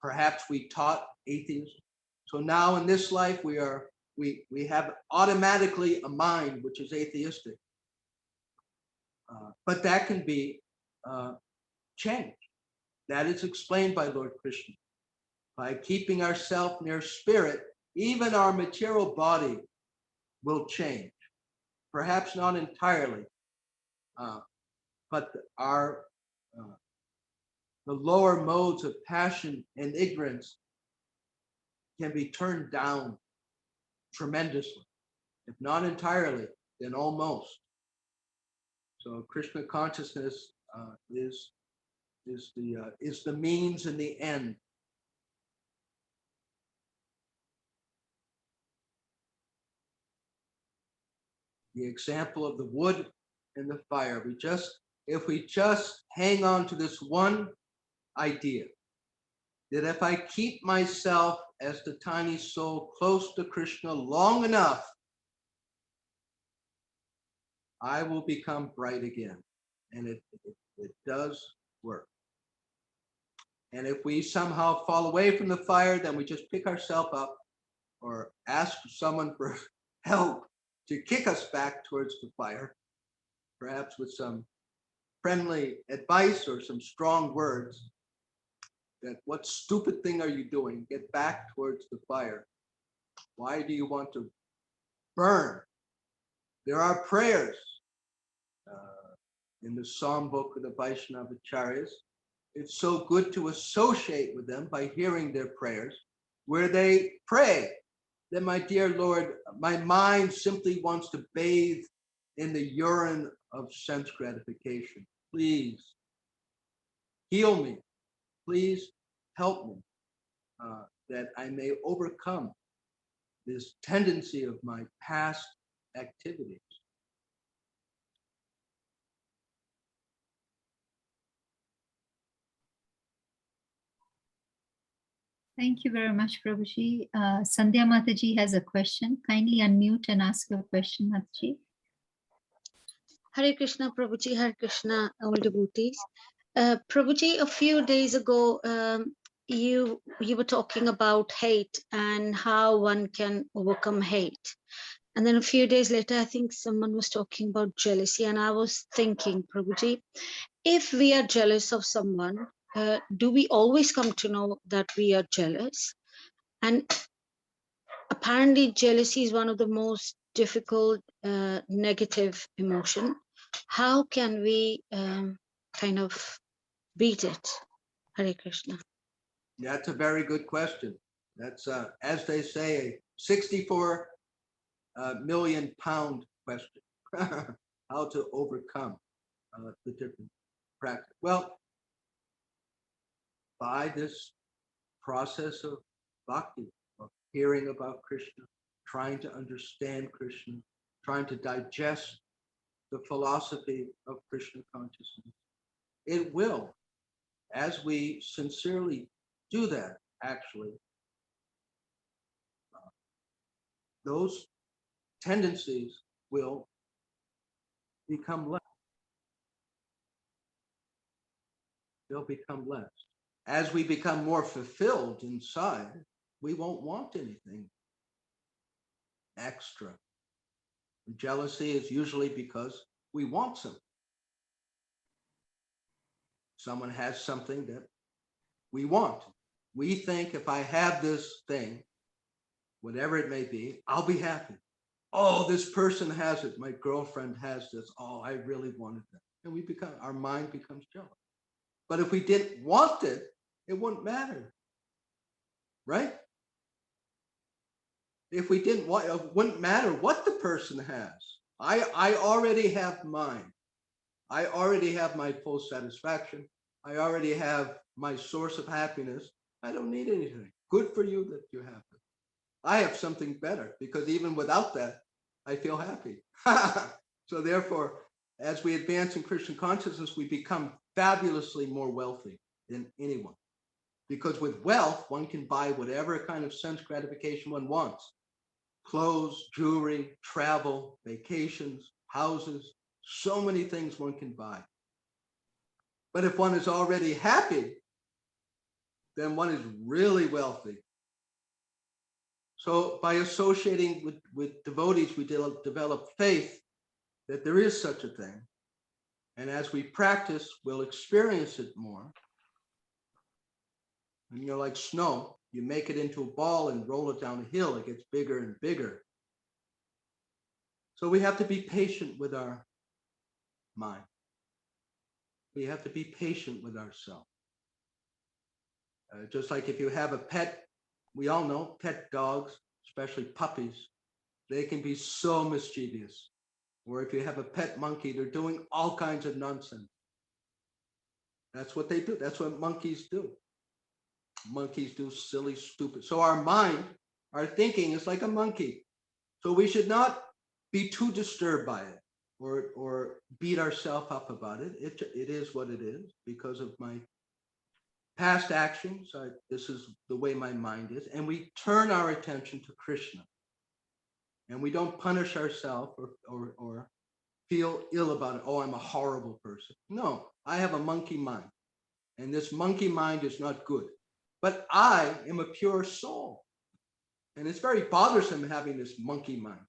perhaps we taught atheism. So now in this life, we have automatically a mind which is atheistic. But that can be changed. That is explained by Lord Krishna. By keeping ourselves near spirit, even our material body will change. Perhaps not entirely, but the lower modes of passion and ignorance can be turned down tremendously. If not entirely, then almost. So Krishna consciousness is the means and the end. The example of the wood and the fire. If we just hang on to this one idea, that if I keep myself as the tiny soul close to Krishna long enough, I will become bright again. And it does work. And if we somehow fall away from the fire, then we just pick ourselves up or ask someone for help to kick us back towards the fire, perhaps with some friendly advice or some strong words. That what stupid thing are you doing? Get back towards the fire. Why do you want to burn? There are prayers in the Psalm book of the Vaishnava Acharyas. It's so good to associate with them by hearing their prayers, where they pray that, my dear Lord, my mind simply wants to bathe in the urine of sense gratification. Please heal me. Please help me that I may overcome this tendency of my past activities. Thank you very much, Prabhuji. Sandhya Mataji has a question. Kindly unmute and ask your question, Mataji. Hare Krishna, Prabhuji, Hare Krishna, all devotees. Prabhuji, a few days ago, you were talking about hate and how one can overcome hate. And then a few days later, I think someone was talking about jealousy. And I was thinking, Prabhuji, if we are jealous of someone, do we always come to know that we are jealous? And apparently jealousy is one of the most difficult negative emotion. How can we kind of beat it? Hare Krishna. That's a very good question. That's, as they say, a 64 million pound question. How to overcome the different practice. Well, by this process of bhakti, of hearing about Krishna, trying to understand Krishna, trying to digest the philosophy of Krishna consciousness, it will, as we sincerely do that, actually, those tendencies will become less. They'll become less. As we become more fulfilled inside, we won't want anything extra. Jealousy is usually because we want something. Someone has something that we want. We think if I have this thing, whatever it may be, I'll be happy. Oh, this person has it. My girlfriend has this. Oh, I really wanted that. And our mind becomes jealous. But if we didn't want it, it wouldn't matter. Right? If we didn't want, it wouldn't matter what the person has. I already have mine. I already have my full satisfaction. I already have my source of happiness. I don't need anything. Good for you that you have it. I have something better because even without that, I feel happy. So therefore, as we advance in Krishna consciousness, we become fabulously more wealthy than anyone. Because with wealth, one can buy whatever kind of sense gratification one wants. Clothes, jewelry, travel, vacations, houses, so many things one can buy. But if one is already happy, then one is really wealthy. So by associating with devotees, we develop faith that there is such a thing. And as we practice, we'll experience it more. And you're like snow, you make it into a ball and roll it down a hill, it gets bigger and bigger. So we have to be patient with our mind. We have to be patient with ourselves. Just like if you have a pet, we all know pet dogs, especially puppies, they can be so mischievous. Or if you have a pet monkey, they're doing all kinds of nonsense. That's what they do. That's what monkeys do. Monkeys do silly, stupid. So our mind, our thinking is like a monkey. So we should not be too disturbed by it or beat ourselves up about it. It is what it is because of my past actions. This is the way my mind is. And we turn our attention to Krishna. And we don't punish ourselves or feel ill about it. Oh, I'm a horrible person. No, I have a monkey mind. And this monkey mind is not good. But I am a pure soul. And it's very bothersome having this monkey mind.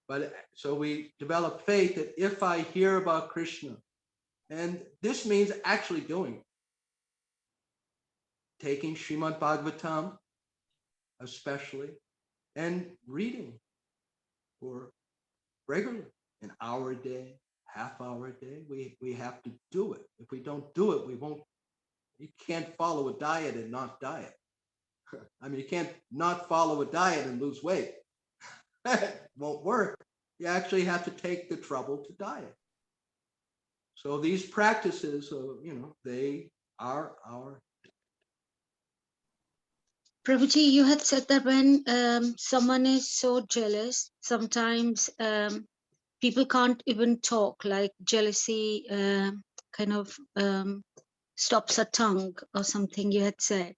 But so we develop faith that if I hear about Krishna, and this means actually doing it, taking Srimad Bhagavatam, especially, and reading for regularly, an hour a day, half hour a day. We have to do it. If we don't do it, we won't. You can't follow a diet and not diet. I mean, you can't not follow a diet and lose weight. It won't work. You actually have to take the trouble to diet. So these practices, they are our. Prabhuji, you had said that when someone is so jealous, sometimes people can't even talk, like jealousy kind of stops a tongue or something you had said.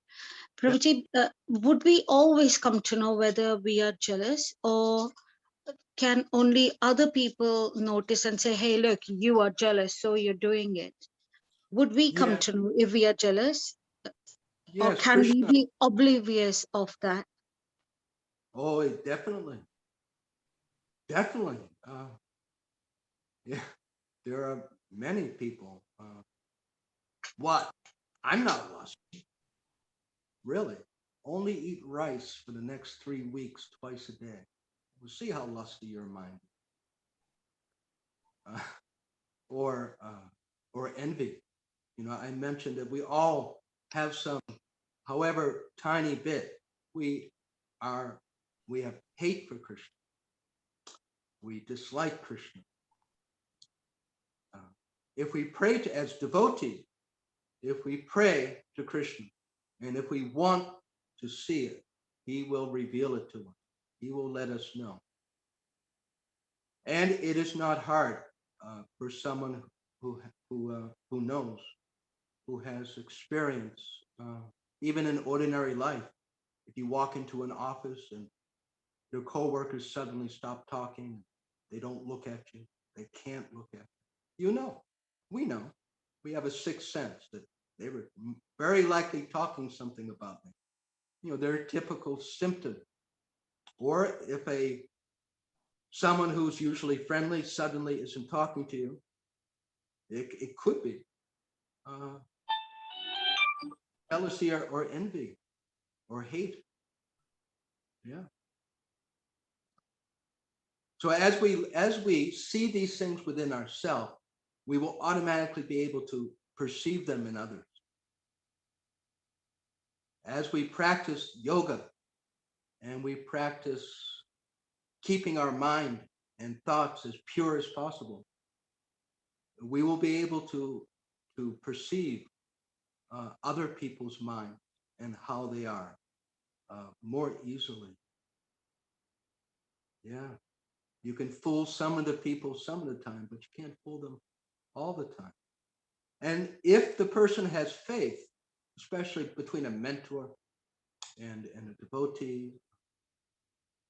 Prabhuji, would we always come to know whether we are jealous, or can only other people notice and say, hey, look, you are jealous, so you're doing it? Would we come to know if we are jealous? Yes, or can Krishna. we be oblivious of that? Oh, definitely. Definitely. Yeah, there are many people. What? I'm not lusty. Really? Only eat rice for the next 3 weeks, twice a day. We'll see how lusty your mind is. Or envy. I mentioned that we all have some, however tiny bit, we have hate for Krishna. We dislike Krishna. If we pray as devotees, if we pray to Krishna, and if we want to see it, he will reveal it to us. He will let us know. And it is not hard for someone who knows. who has experience, even in ordinary life. If you walk into an office and your coworkers suddenly stop talking, they don't look at you, they can't look at you. You know, we know. We have a sixth sense that they were very likely talking something about me. You know, they're typical symptoms. Or if someone who's usually friendly suddenly isn't talking to you, it could be jealousy or envy or hate. Yeah. So as we see these things within ourselves, we will automatically be able to perceive them in others. As we practice yoga and we practice keeping our mind and thoughts as pure as possible, we will be able to perceive other people's mind and how they are more easily. Yeah, you can fool some of the people some of the time, but you can't fool them all the time. And if the person has faith, especially between a mentor and a devotee,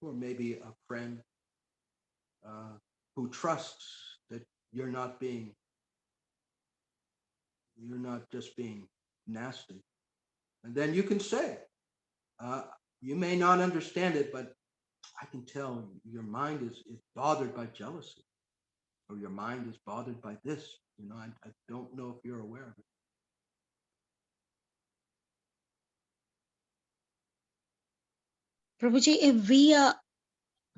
or maybe a friend who trusts that you're not just being nasty, and then you can say, you may not understand it, but I can tell your mind is bothered by jealousy, or your mind is bothered by this. You know, I don't know if you're aware of it. Prabhuji, if we are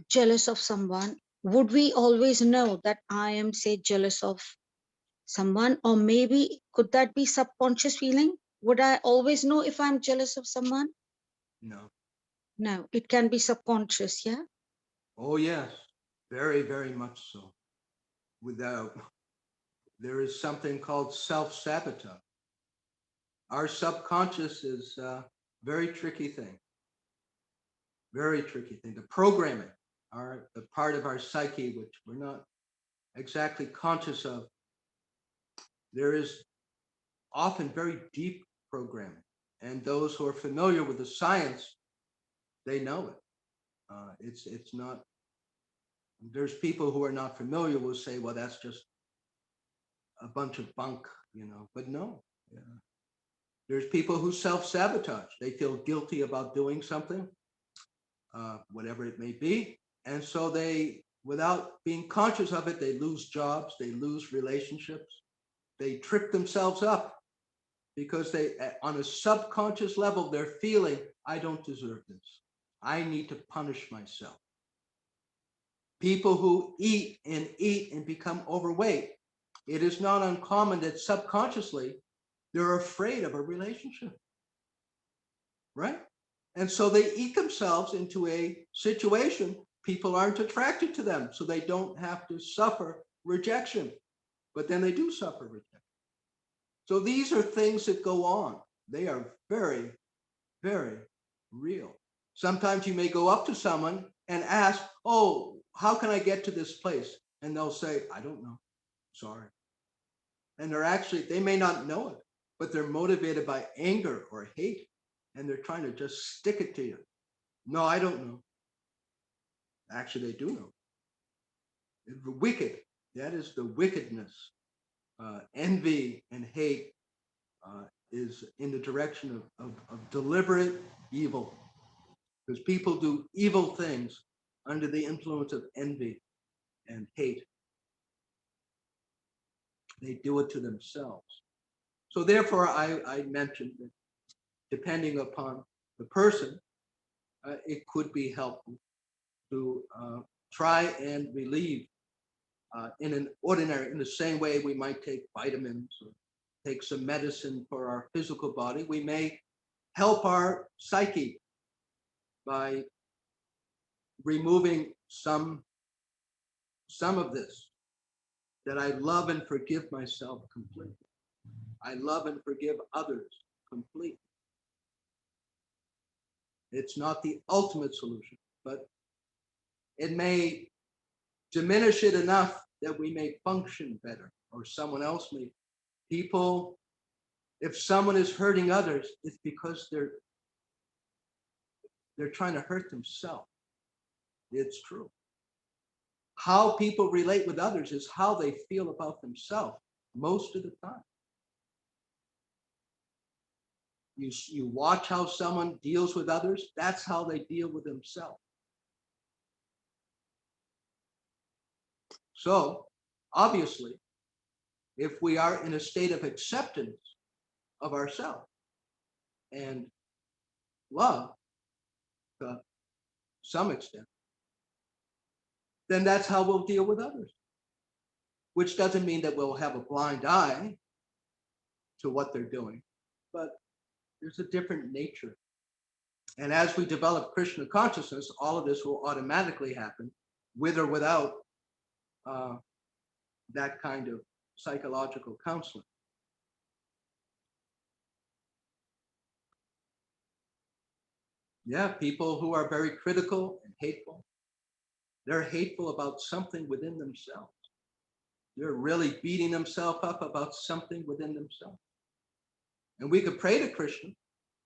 jealous of someone, would we always know that I am, say, jealous of someone? Or maybe could that be subconscious feeling? Would I always know if I'm jealous of someone? No. No, it can be subconscious, yeah? Oh, yes. Very, very much so. There is something called self-sabotage. Our subconscious is a very tricky thing. Very tricky thing. The programming, the part of our psyche which we're not exactly conscious of, there is often very deep programming. And those who are familiar with the science, they know it. It's not, there's people who are not familiar will say, well, that's just a bunch of bunk, you know, but no. Yeah. There's people who self-sabotage. They feel guilty about doing something, whatever it may be. And so they, without being conscious of it, they lose jobs, they lose relationships, they trip themselves up because they, on a subconscious level, they're feeling, I don't deserve this. I need to punish myself. People who eat and become overweight, it is not uncommon that subconsciously they're afraid of a relationship, right? And so they eat themselves into a situation, people aren't attracted to them, so they don't have to suffer rejection, but then they do suffer rejection. So these are things that go on. They are very, very real. Sometimes you may go up to someone and ask, oh, how can I get to this place? And they'll say, I don't know, sorry. And they may not know it, but they're motivated by anger or hate, and they're trying to just stick it to you. No, I don't know. Actually, they do know. The wicked, that is the wickedness. Envy and hate is in the direction of deliberate evil, because people do evil things under the influence of envy and hate. They do it to themselves. So therefore, I mentioned that depending upon the person, it could be helpful to try and relieve in the same way we might take vitamins or take some medicine for our physical body. We may help our psyche by removing some of this, that I love and forgive myself completely. I love and forgive others completely. It's not the ultimate solution, but it may diminish it enough that we may function better, or someone else may. People, If someone is hurting others, it's because they're trying to hurt themselves. It's true. How people relate with others is how they feel about themselves most of the time. You watch how someone deals with others, that's how they deal with themselves. So, obviously, if we are in a state of acceptance of ourselves and love to some extent, then that's how we'll deal with others. Which doesn't mean that we'll have a blind eye to what they're doing, but there's a different nature. And as we develop Krishna consciousness, all of this will automatically happen, with or without that kind of psychological counseling. Yeah, people who are very critical and hateful, they're hateful about something within themselves. They're really beating themselves up about something within themselves. And we could pray to Krishna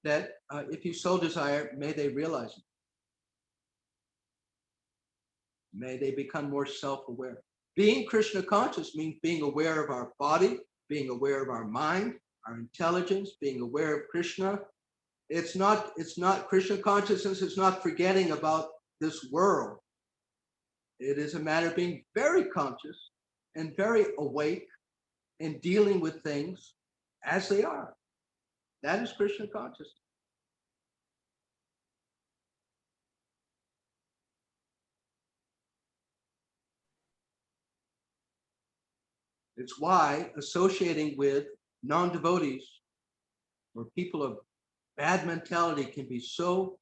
that if you so desire, may they realize it. May they become more self-aware. Being Krishna conscious means being aware of our body, being aware of our mind, our intelligence, being aware of Krishna. It's not Krishna consciousness is not forgetting about this world. It is a matter of being very conscious and very awake and dealing with things as they are. That is Krishna consciousness. It's why associating with non-devotees or people of bad mentality can be so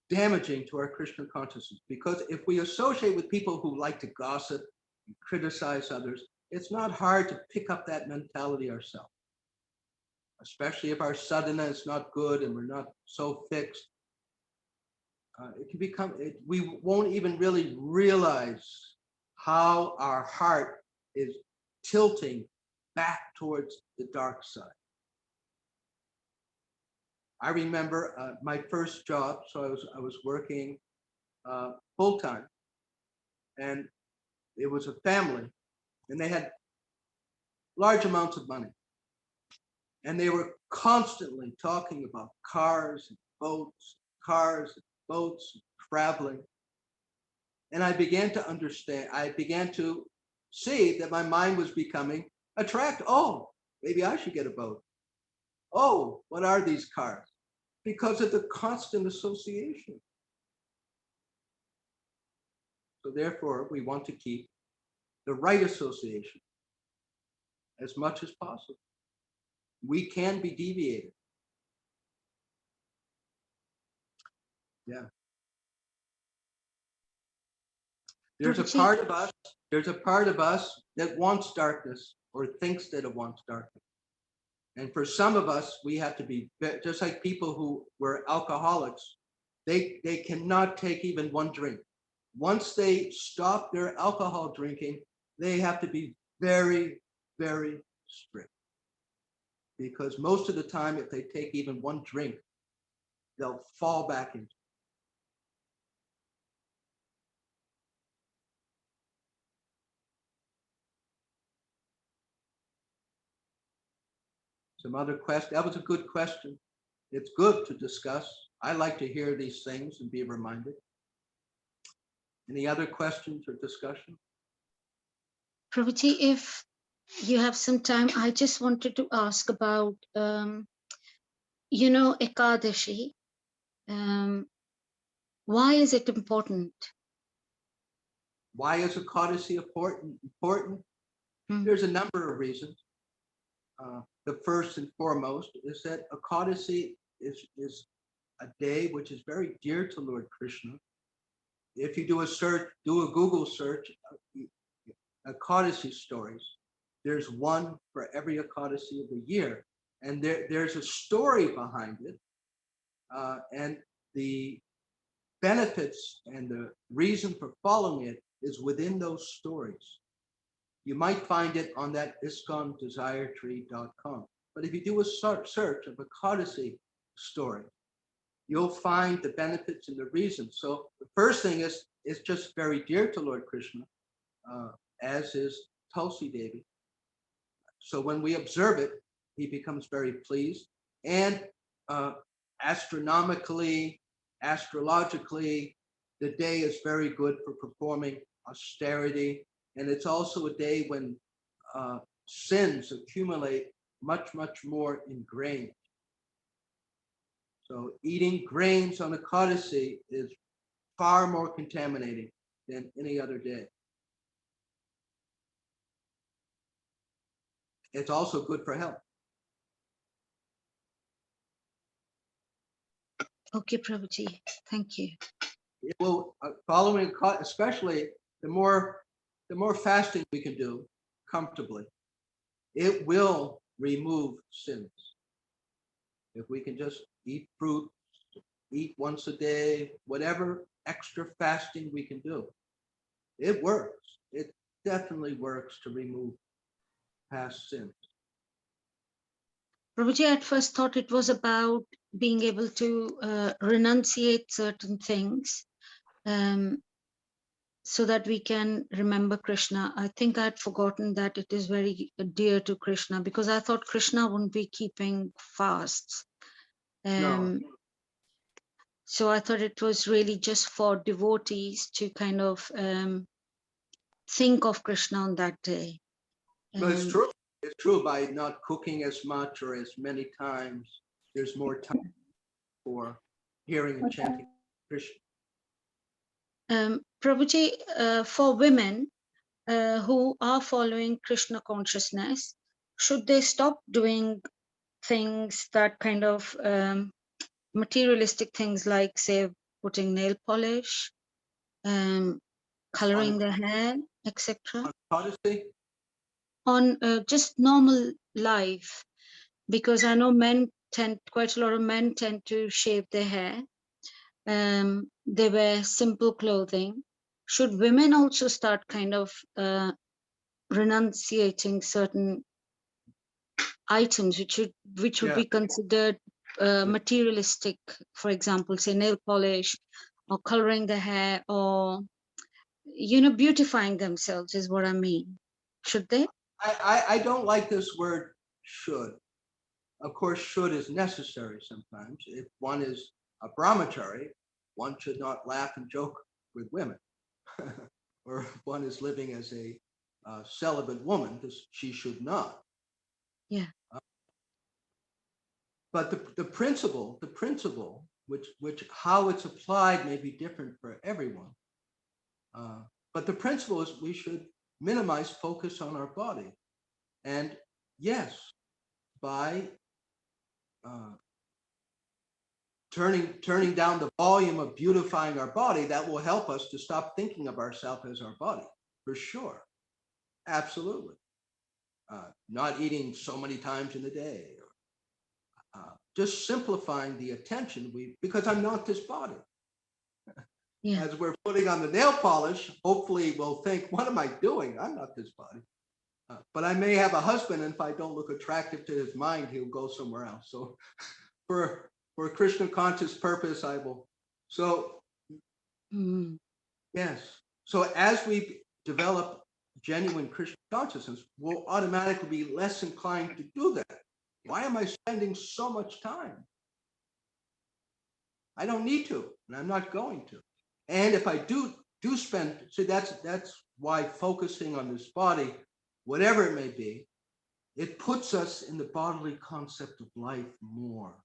damaging to our Krishna consciousness. Because if we associate with people who like to gossip and criticize others, it's not hard to pick up that mentality ourselves. Especially if our sadhana is not good and we're not so fixed. It can become, we won't even really realize how our heart is tilting back towards the dark side. I remember my first job, so I was working full-time, and it was a family, and they had large amounts of money. And they were constantly talking about cars and boats, traveling. And I began to understand, I began to see that my mind was becoming attracted. Oh, maybe I should get a boat. Oh, what are these cars? Because of the constant association. So therefore, we want to keep the right association as much as possible. We can be deviated. Yeah. There's a part of us that wants darkness or thinks that it wants darkness. And for some of us, we have to be, just like people who were alcoholics, they cannot take even one drink. Once they stop their alcohol drinking, they have to be very, very strict. Because most of the time, if they take even one drink, they'll fall back into. Some other question. That was a good question. It's good to discuss. I like to hear these things and be reminded. Any other questions or discussion? Prabhuji, if you have some time, I just wanted to ask about, Ekadashi. Why is it important? Why is Ekadashi important? There's a number of reasons. The first and foremost is that Ekadashi is a day which is very dear to Lord Krishna. If you do a Google search, Ekadashi stories, there's one for every Ekadashi of the year. And there's a story behind it. And the benefits and the reason for following it is within those stories. You might find it on that ISKCONDesiretree.com. But if you do a search of a Codicy story, you'll find the benefits and the reasons. So the first thing is just very dear to Lord Krishna, as is Tulsi Devi. So when we observe it, he becomes very pleased. And astronomically, astrologically, the day is very good for performing austerity. And it's also a day when sins accumulate much, much more in grains. So eating grains on a Codicy is far more contaminating than any other day. It's also good for health. Okay, Prabhuji, thank you. It will, following, especially the more fasting we can do comfortably, it will remove sins. If we can just eat fruit, eat once a day, whatever extra fasting we can do, it works. It definitely works to remove past sins. Prabhuji, I at first thought it was about being able to renunciate certain things so that we can remember Krishna. I think I'd forgotten that it is very dear to Krishna, because I thought Krishna wouldn't be keeping fasts. No. So I thought it was really just for devotees to kind of think of Krishna on that day. No, it's true. It's true. By not cooking as much or as many times, there's more time for hearing and chanting Krishna. Prabhuji, for women who are following Krishna consciousness, should they stop doing things that kind of materialistic things, like, say, putting nail polish, coloring their hair, etc., on just normal life? Because I know quite a lot of men tend to shave their hair. They wear simple clothing. Should women also start kind of renunciating certain items which would be considered materialistic, for example, say nail polish or coloring the hair, or beautifying themselves, is what I mean? Should they? I don't like this word should. Of course, should is necessary sometimes. If one is a brahmachari, one should not laugh and joke with women. Or if one is living as a celibate woman, she should not. Yeah. But the principle, which how it's applied may be different for everyone. But the principle is we should minimize focus on our body. And yes, by turning down the volume of beautifying our body, that will help us to stop thinking of ourselves as our body, for sure. Absolutely. Not eating so many times in a day. Just simplifying the attention, because I'm not this body. Yeah. As we're putting on the nail polish, hopefully we'll think, what am I doing? I'm not this body. But I may have a husband, and if I don't look attractive to his mind, he'll go somewhere else. So for a Krishna conscious purpose, I will. So yes. So as we develop genuine Krishna consciousness, we'll automatically be less inclined to do that. Why am I spending so much time? I don't need to, and I'm not going to. And if I do spend, see, that's why focusing on this body, whatever it may be, it puts us in the bodily concept of life more.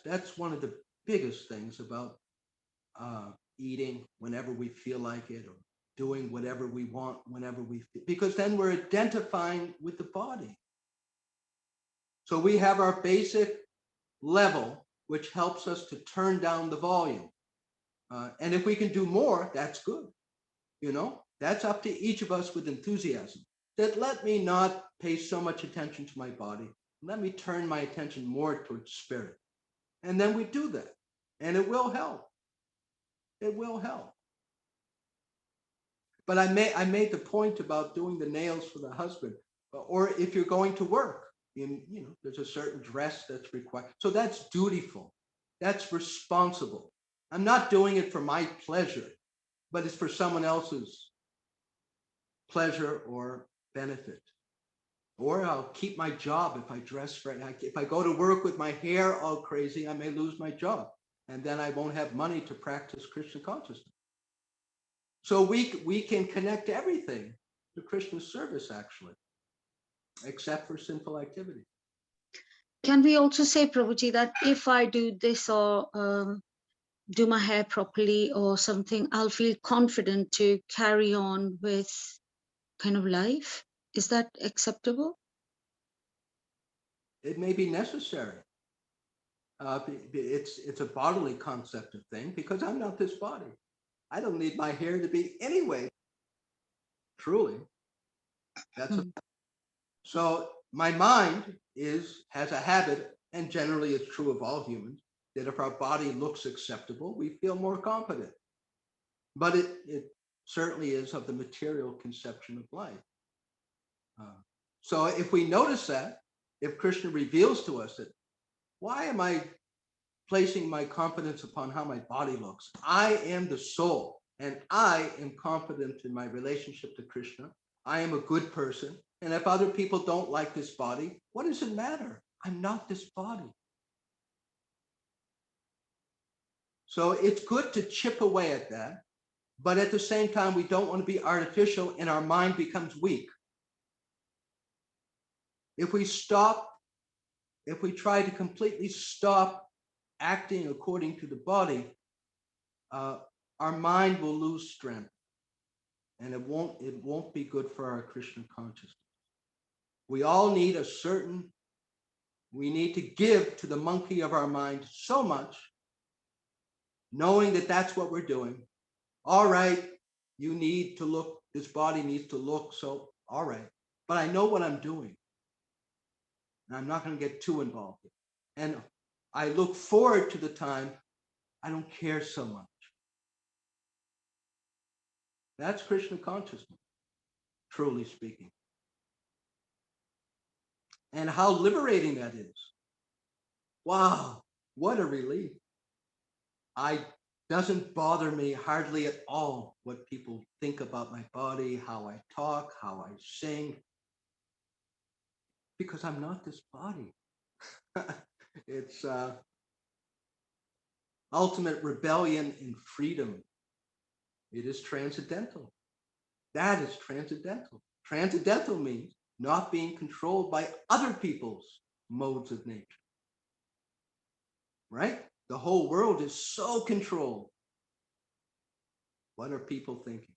That's one of the biggest things about eating whenever we feel like it, or doing whatever we want whenever we feel, because then we're identifying with the body. So we have our basic level, which helps us to turn down the volume. And if we can do more, that's good. That's up to each of us with enthusiasm. That let me not pay so much attention to my body. Let me turn my attention more towards spirit. And then we do that. And it will help. It will help. But I made the point about doing the nails for the husband, or if you're going to work, there's a certain dress that's required. So that's dutiful. That's responsible. I'm not doing it for my pleasure, but it's for someone else's pleasure or benefit. Or I'll keep my job if I dress right. If I go to work with my hair all crazy, I may lose my job. And then I won't have money to practice Krishna consciousness. So we can connect everything to Krishna's service, actually, except for sinful activity. Can we also say, Prabhuji, that if I do this or do my hair properly or something, I'll feel confident to carry on with kind of life? Is that acceptable? It may be necessary. It's a bodily concept of thing, because I'm not this body. I don't need my hair to be anyway. Truly, that's so. My mind has a habit, and generally it's true of all humans, that if our body looks acceptable, we feel more confident. But it certainly is of the material conception of life. So if we notice that, if Krishna reveals to us that, why am I placing my confidence upon how my body looks? I am the soul, and I am confident in my relationship to Krishna. I am a good person. And if other people don't like this body, what does it matter? I'm not this body. So it's good to chip away at that. But at the same time, we don't want to be artificial and our mind becomes weak. If we try to completely stop acting according to the body, our mind will lose strength, and it won't be good for our Krishna consciousness. We all need we need to give to the monkey of our mind so much, knowing that that's what we're doing. All right, you need to look, this body needs to look, so all right, but I know what I'm doing. And I'm not going to get too involved. And I look forward to the time I don't care so much. That's Krishna consciousness, truly speaking. And how liberating that is. Wow, what a relief. Doesn't bother me hardly at all what people think about my body, how I talk, how I sing, because I'm not this body. It's ultimate rebellion in freedom. It is transcendental. That is transcendental. Transcendental means not being controlled by other people's modes of nature. Right? The whole world is so controlled. What are people thinking?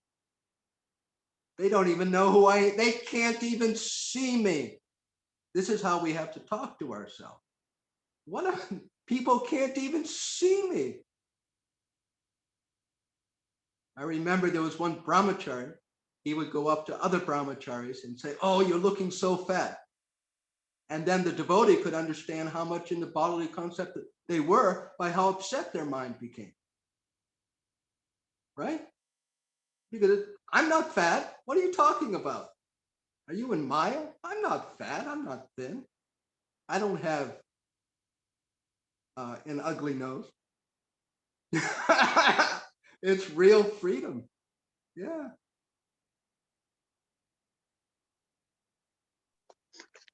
They don't even know who I am. They can't even see me. This is how we have to talk to ourselves. People can't even see me. I remember there was one brahmachari. He would go up to other brahmacharis and say, "Oh, you're looking so fat." And then the devotee could understand how much in the bodily concept that they were by how upset their mind became. Right? Because I'm not fat. What are you talking about? Are you in Maya? I'm not fat. I'm not thin. I don't have an ugly nose. It's real freedom. Yeah.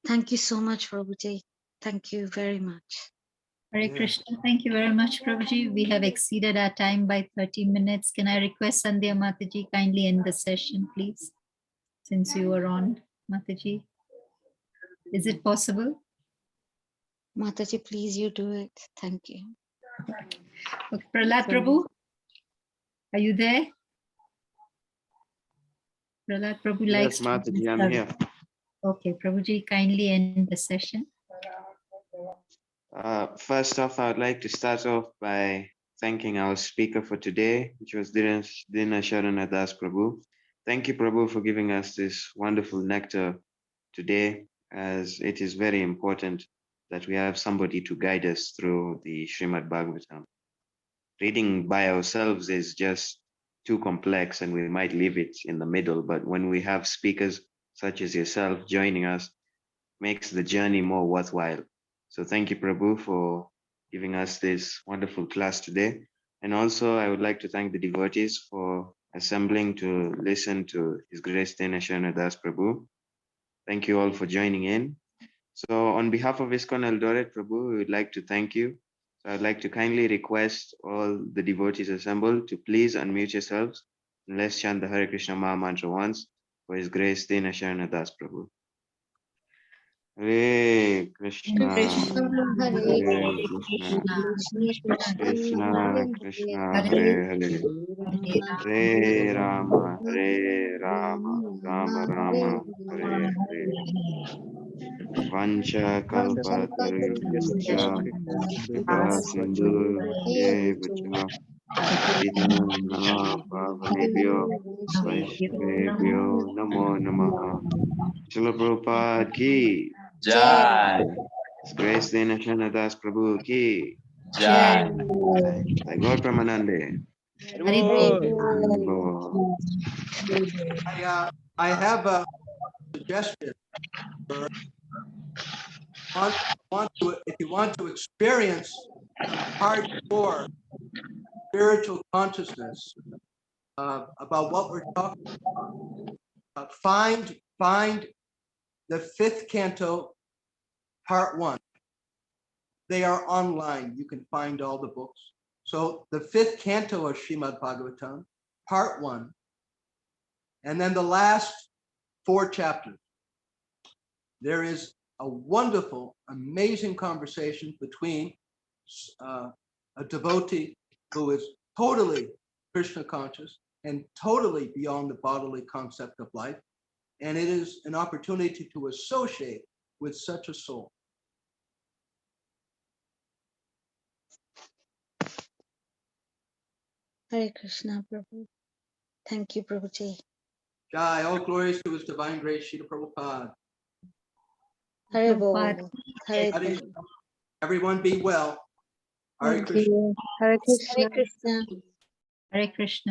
Thank you so much, Prabhuji. Thank you very much. Hare Yeah. Krishna. Thank you very much, Prabhuji. We have exceeded our time by 30 minutes. Can I request Sandhya Mataji kindly end the session, please? Since you were on, Mataji. Is it possible? Mataji, please, you do it. Thank you. Okay, Prahlad Prabhu, are you there? Prahlad Prabhu likes Yes, Mataji, I'm here. Okay, Prabhuji, kindly end the session. First off, I would like to start off by thanking our speaker for today, which was DIna Sharana Das Prabhu. Thank you, Prabhu, for giving us this wonderful nectar today, as it is very important that we have somebody to guide us through the Srimad Bhagavatam. Reading by ourselves is just too complex and we might leave it in the middle, but when we have speakers such as yourself joining us, makes the journey more worthwhile. So thank you, Prabhu, for giving us this wonderful class today. And also, I would like to thank the devotees for assembling to listen to His Grace DIna Sharana Das Prabhu. Thank you all for joining in. So on behalf of ISKCON Eldoret, Prabhu, we would like to thank you. So I'd like to kindly request all the devotees assembled to please unmute yourselves and let's chant the Hare Krishna Maha Mantra once for His Grace DIna Sharana Das Prabhu. Hare Krishna, Krishna, Hare Hare Krishna, Krishna, Krishna Krishna Krishna, Krishna, Hare Hare Hare, Hare Rama, Rama, Hare Rama, Rama Rama, Hare Hare. Vancha kalpa tarubhyascha kripa sindhu evacha Vidana Pavanebhyo Vaishnavebhyo Namo Namaha. Srila Prabhupada ki Jai. His Grace DIna Sharana Das Prabhu ki Jai. Jai Gaur Pramanande. I have a suggestion. If you want to experience hardcore spiritual consciousness about what we're talking about, find the 5th canto, part 1. They are online. You can find all the books. So the 5th canto of Srimad Bhagavatam, part 1, and then the last 4 chapters. There is a wonderful, amazing conversation between a devotee who is totally Krishna conscious and totally beyond the bodily concept of life. And it is an opportunity to associate with such a soul. Hare Krishna, Prabhu. Thank you, Prabhuji. Jai, all glories to His divine grace, Srila Prabhupada. Hare Bol. Hare Hare- Krishna. Everyone be well. Hare Krishna. Hare Krishna. Hare Krishna.